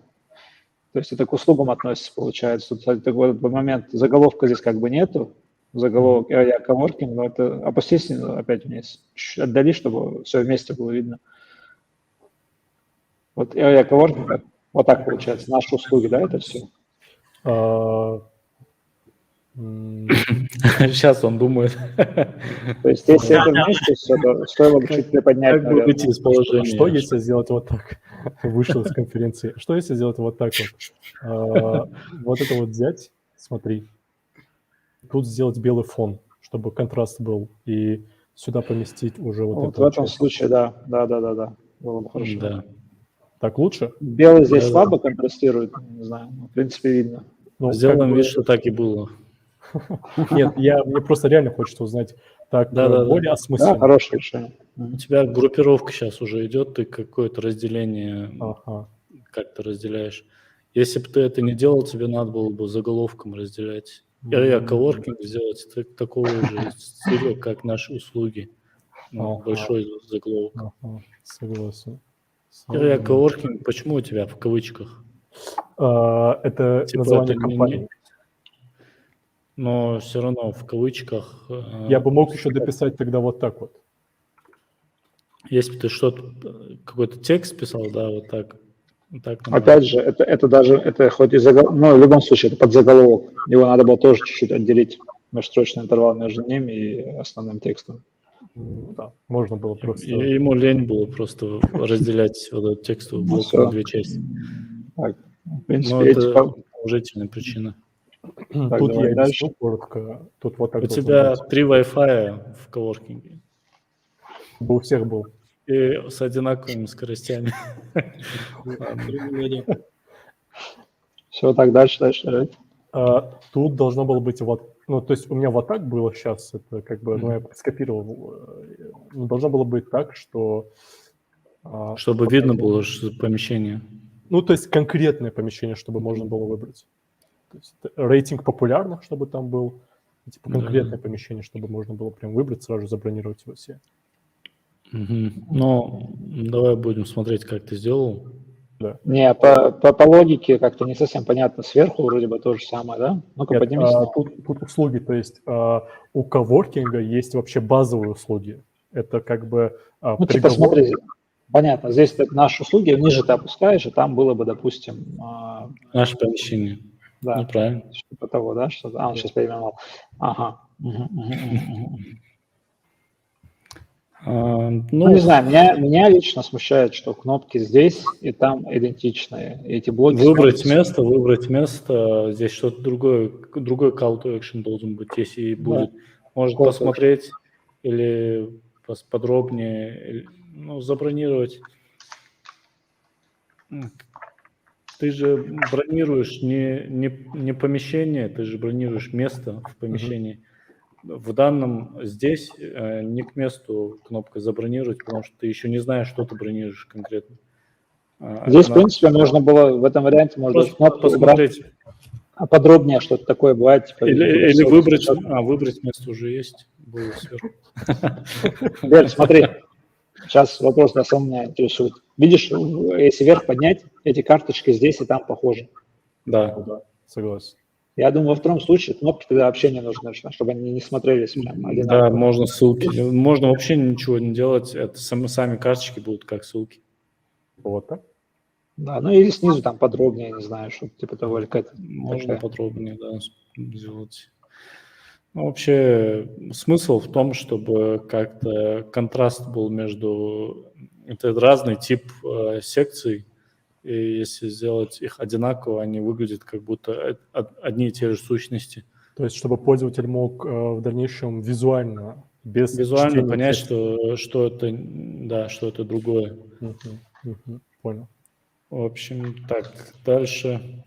То есть это к услугам относится, получается. Тут, кстати, такой вот момент. Заголовка здесь как бы нету. Заголовок Area Coworking, но это опустись опять вниз. Чуть отдали, чтобы все вместе было видно. Вот Area Coworking, вот так получается. Наши услуги, да, это все? Сейчас он думает. То есть если это вместе все, то стоило бы чуть приподнять, Как бы выйти из положения. Что если сделать вот так? Вышел из конференции. Что если сделать вот так вот? Вот это вот взять, смотри. Тут сделать белый фон, чтобы контраст был, и сюда поместить уже вот это. В этом случае, да. Было бы хорошо. Да. Так лучше? Белый здесь слабо контрастирует, не знаю, в принципе видно. Ну, Сделаем вид, что так и было. Нет, мне просто реально хочется узнать так более осмысленно. Да, хорошее решение. У тебя группировка сейчас уже идет, ты какое-то разделение как-то разделяешь. Если бы ты это не делал, тебе надо было бы заголовком разделять. Area Coworking сделать такого же стиля, как наши услуги. Большой заголовок. Согласен. Area Coworking, почему у тебя в кавычках? Это название компании. Но все равно в кавычках... Я бы мог еще дописать тогда вот так вот. Если бы ты что-то, какой-то текст писал, да, вот так нормально. Опять же, это даже, это хоть и ну, в любом случае, это подзаголовок. Его надо было тоже чуть-чуть отделить межстрочный интервал между ними и основным текстом. Да, можно было просто... Ему лень было просто разделять вот этот текстовый Ну, блок всё. на две части. Так, в Но принципе, это положительная причина. Так, Тут давай я дальше. объясню коротко. Тут вот так У должно тебя быть. 3 Wi-Fi в коворкинге. Чтобы у всех был. И с одинаковыми скоростями. Ладно. Все, так, дальше. Тут должно было быть вот... Ну, то есть у меня вот так было сейчас, это как бы, ну, я скопировал. Должно было быть так, что... Чтобы видно было что помещение. Ну, то есть конкретное помещение, чтобы можно было выбрать. То есть рейтинг популярных, чтобы там был, и, типа конкретное помещение, чтобы можно было прям выбрать, сразу забронировать его все. Ну, давай будем смотреть, как ты сделал. Да. Не, по логике как-то не совсем понятно. Сверху вроде бы то же самое, да? Ну-ка, Нет, поднимись. тут услуги, то есть у коворкинга есть вообще базовые услуги. Это как бы Ну, типа, смотри, понятно, здесь наши услуги, ниже ты опускаешь, и там было бы, допустим... Наше помещение. Да, Ну, правильно. что-то того, да? Что-то... он сейчас переименовал. Ага. Ну, не знаю, меня лично смущает, что кнопки здесь и там идентичные. Эти блоки выбрать место, здесь что-то другой call to action должен быть, если будет. Может посмотреть или подробнее, ну, забронировать. Ты же бронируешь не помещение, ты же бронируешь место в помещении. В данном здесь не к месту кнопка забронировать, потому что ты еще не знаешь, что ты бронируешь конкретно. Здесь, в принципе, можно было в этом варианте можно кнопку посмотреть. А подробнее что-то такое бывает. Типа, или выбрать место уже есть. Было сверху. Берт, смотри. Сейчас вопрос нас меня интересует. Видишь, если вверх поднять, эти карточки здесь и там похожи. Да, согласен. Я думаю, во втором случае кнопки тогда вообще не нужны, чтобы они не смотрелись прям одинаково. Да, можно ссылки. Можно вообще ничего не делать. Это сами карточки будут как ссылки. Вот так? Да, ну или снизу там подробнее, не знаю, что типа того, или какая-то. Можно подробнее, да, сделать. Ну, вообще смысл в том, чтобы как-то контраст был между... Это разный тип секций, и если сделать их одинаково, они выглядят как будто одни и те же сущности. То есть, чтобы пользователь мог в дальнейшем визуально, без визуально чтения понять, текста. что это другое. Понял. В общем, так, дальше.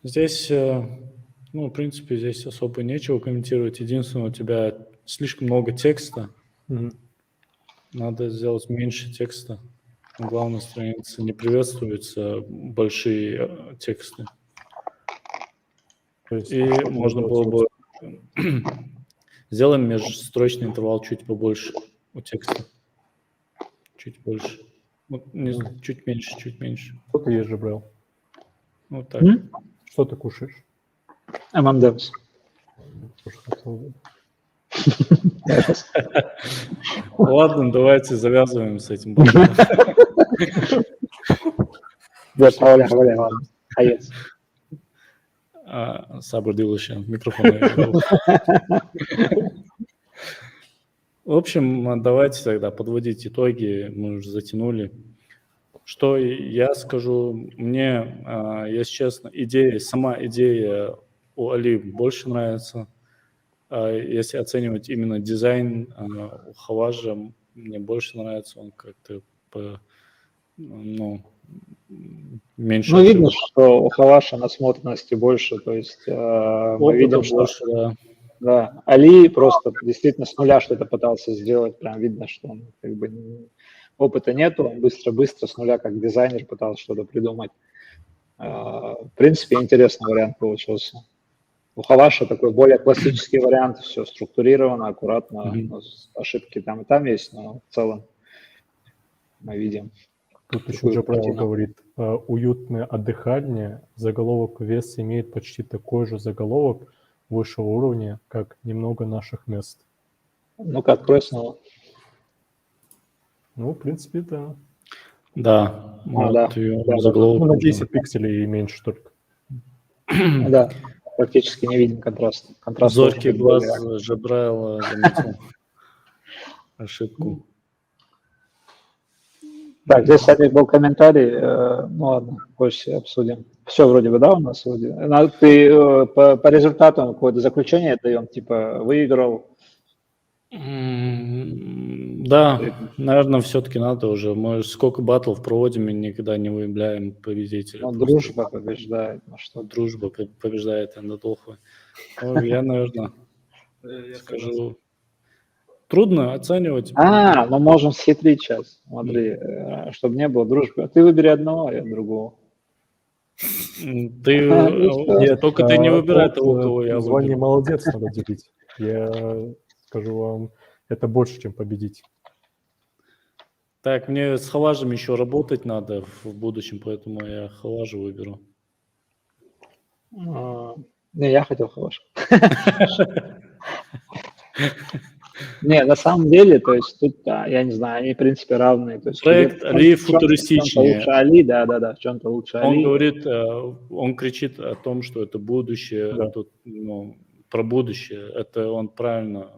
Здесь, ну, в принципе, здесь особо нечего комментировать. Единственное, у тебя слишком много текста. Надо сделать меньше текста. На главной странице не приветствуются большие тексты. То есть, и можно было бы... Сделаем межстрочный интервал чуть побольше у текста. Чуть больше. Вот, чуть меньше. Что ты ешь, Брел? Вот так. Что ты кушаешь? M&M's. Ладно, давайте завязываем с этим. Сабр Дилущен, микрофон. В общем, давайте тогда подводить итоги. Мы уже затянули. Что я скажу? Мне, если честно, сама идея у Али больше нравится. Если оценивать именно дизайн у Хаважа, мне больше нравится. Он как-то меньше. Ну, видно, что у Хаваша насмотренности больше. То есть мы видим, что... больше, да. Али просто действительно с нуля что-то пытался сделать. Прям видно, что он как бы опыта нету. Он быстро с нуля как дизайнер пытался что-то придумать. В принципе, интересный вариант получился. У Хаваша такой более классический вариант. Все структурировано, аккуратно. Ошибки там и там есть, но в целом мы видим. Тут еще Джабраил говорит, уютное отдыхание, заголовок вес имеет почти такой же заголовок высшего уровня, как немного наших мест. Ну-ка, открой снова. Ну, в принципе, да. Да, вот да. ее Да, да. заголовок. Ну, на можно. 10 пикселей и меньше только. Да, практически не виден контраст. Контраст должен Зоркий быть глаз более... Жебрайла заметил ошибку. Так, здесь, кстати, был комментарий. Ну ладно, позже обсудим. Все вроде бы, да, у нас вроде. Ты по результатам какое-то заключение даем, типа выиграл. Да, наверное, все-таки надо уже. Мы сколько батлов проводим и никогда не выявляем победителя. Ну, Просто дружба побеждает. Ну, что дружба побеждает Эндотолху. Я, наверное, Я согласен. скажу... Трудно оценивать. мы можем схитрить сейчас. Смотри, чтобы не было дружбы. Ты выбери одного, а я другого. Нет, только ты не выбирай того, кого я Звание выберу. молодец надо делить. Я скажу вам, это больше, чем победить. Так, мне с Хаважем еще работать надо в будущем, поэтому я Хаважа выберу. Не, я хотел хорошо. Не, на самом деле, то есть тут, я не знаю, они, в принципе, равные. То есть Проект Али футуристичнее. В чем-то лучше Али, да, в чем-то лучше Он Али. говорит, он кричит о том, что это будущее, Да. тут, про будущее. Это он правильно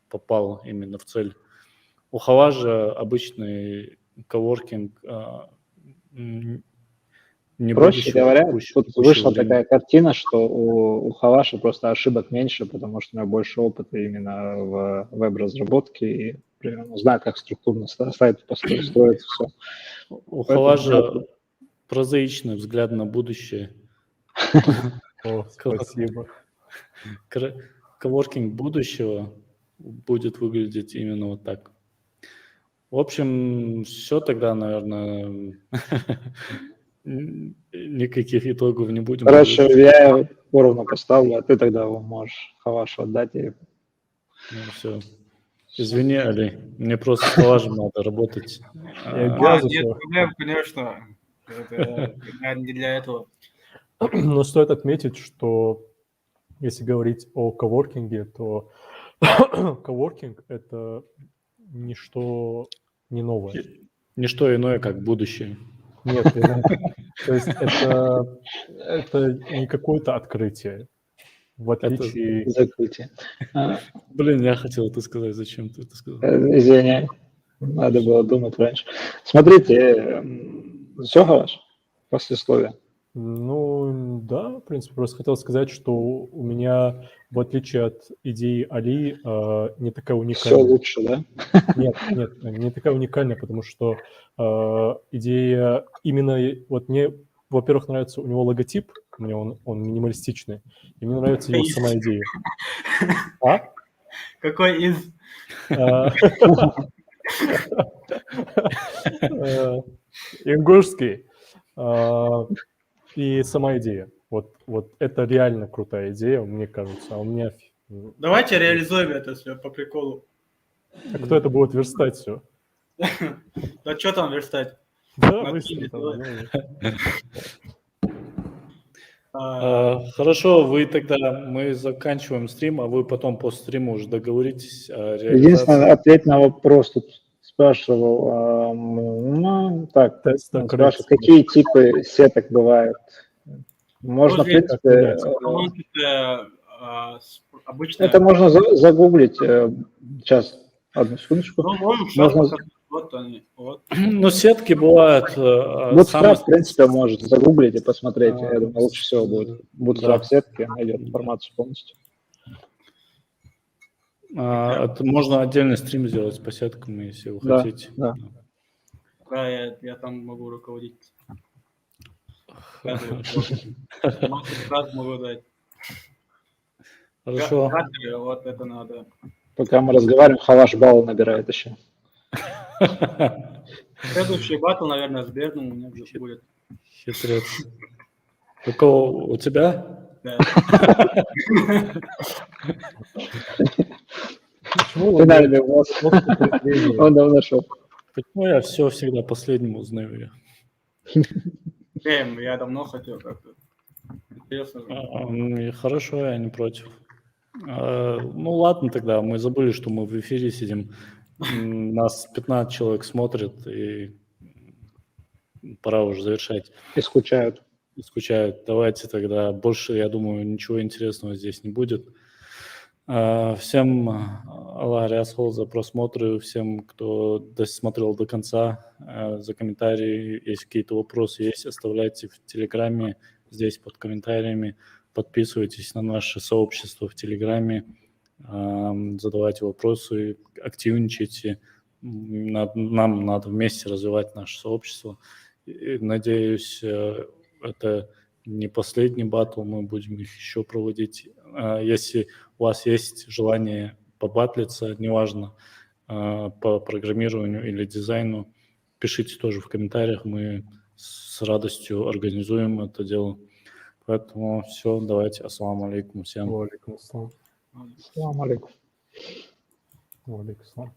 попал именно в цель. У Хаважа обычный коворкинг не Проще будущего, говоря, текущего тут вышла времени. такая картина, что у Хаваша просто ошибок меньше, потому что у него больше опыта именно в веб-разработке и примерно знает, как структурно сайт строится все. У Поэтому, Хаважа прозаичный взгляд на будущее. О, спасибо. Коворкинг будущего будет выглядеть именно вот так. В общем, все тогда, наверное, никаких итогов не будем. Короче, я поровну поставлю, а ты тогда его можешь Хавашу отдать. И... Ну, все. Извини, Али, мне просто с Хаважем надо работать. Нет проблем, конечно. Я не для этого. Но стоит отметить, что если говорить о коворкинге, то коворкинг – это ничто не новое. Ничто иное, как будущее. Нет, то есть это не какое-то открытие. В отличие... Закрытие. Блин, я хотел это сказать, зачем ты это сказал? Извиняй, надо было думать раньше. Смотрите, все, Хаваш, послесловие. Ну, да, в принципе, просто хотел сказать, что у меня, в отличие от идеи Али, не такая уникальная. Все лучше, да? Нет, не такая уникальная, потому что идея именно... Вот мне, во-первых, нравится у него логотип, мне он минималистичный, и мне нравится его сама идея. А? Какой из? Ингушский. И сама идея. Вот это реально крутая идея, мне кажется. А у меня... Давайте реализуем это все по приколу. А кто это будет верстать все? Да что там верстать? Да, выставь там. Хорошо, мы заканчиваем стрим, а вы потом по стриму уже договоритесь о реализации. Единственный ответ на вопрос тут спрашивал, спрашивал, какие типы сеток бывают. Можно, в принципе, обычно... это можно загуглить. Сейчас, одну секундочку. Можно... Вот они, вот. Ну, сетки бывают... Bootstrap, в принципе, может загуглить и посмотреть. Я думаю, лучше всего будет. Bootstrap сетки, найдет информацию полностью. Это можно отдельный стрим сделать по сеткам, если вы хотите. Да, я там могу руководить. Могу дать. Хорошо. Вот это надо. Пока мы разговариваем, Хаваш балл набирает еще. Следующий батл, наверное, с Берном у меня будет. Хитрец. Какого у тебя? Да. Ты, наверное, он давно шел. Почему я все всегда последним узнаю? Я давно хотел как-то. Интересно. Хорошо, я не против. Ну ладно тогда, мы забыли, что мы в эфире сидим. Нас 15 человек смотрит, и пора уже завершать. И скучают. И скучают. Давайте тогда больше, я думаю, ничего интересного здесь не будет. Всем Аллах Рясхол за просмотры, всем, кто досмотрел до конца, за комментарии. Если какие-то вопросы есть, оставляйте в Телеграме, здесь под комментариями. Подписывайтесь на наше сообщество в Телеграме, задавайте вопросы, активничайте. Нам надо вместе развивать наше сообщество. И, надеюсь, это не последний батл, мы будем их еще проводить. Если у вас есть желание побатлиться, неважно, по программированию или дизайну, пишите тоже в комментариях, мы с радостью организуем это дело. Поэтому все, давайте, ассаламу алейкум всем. Валикум ассалам. Салам алейкум. Валикум ассалам.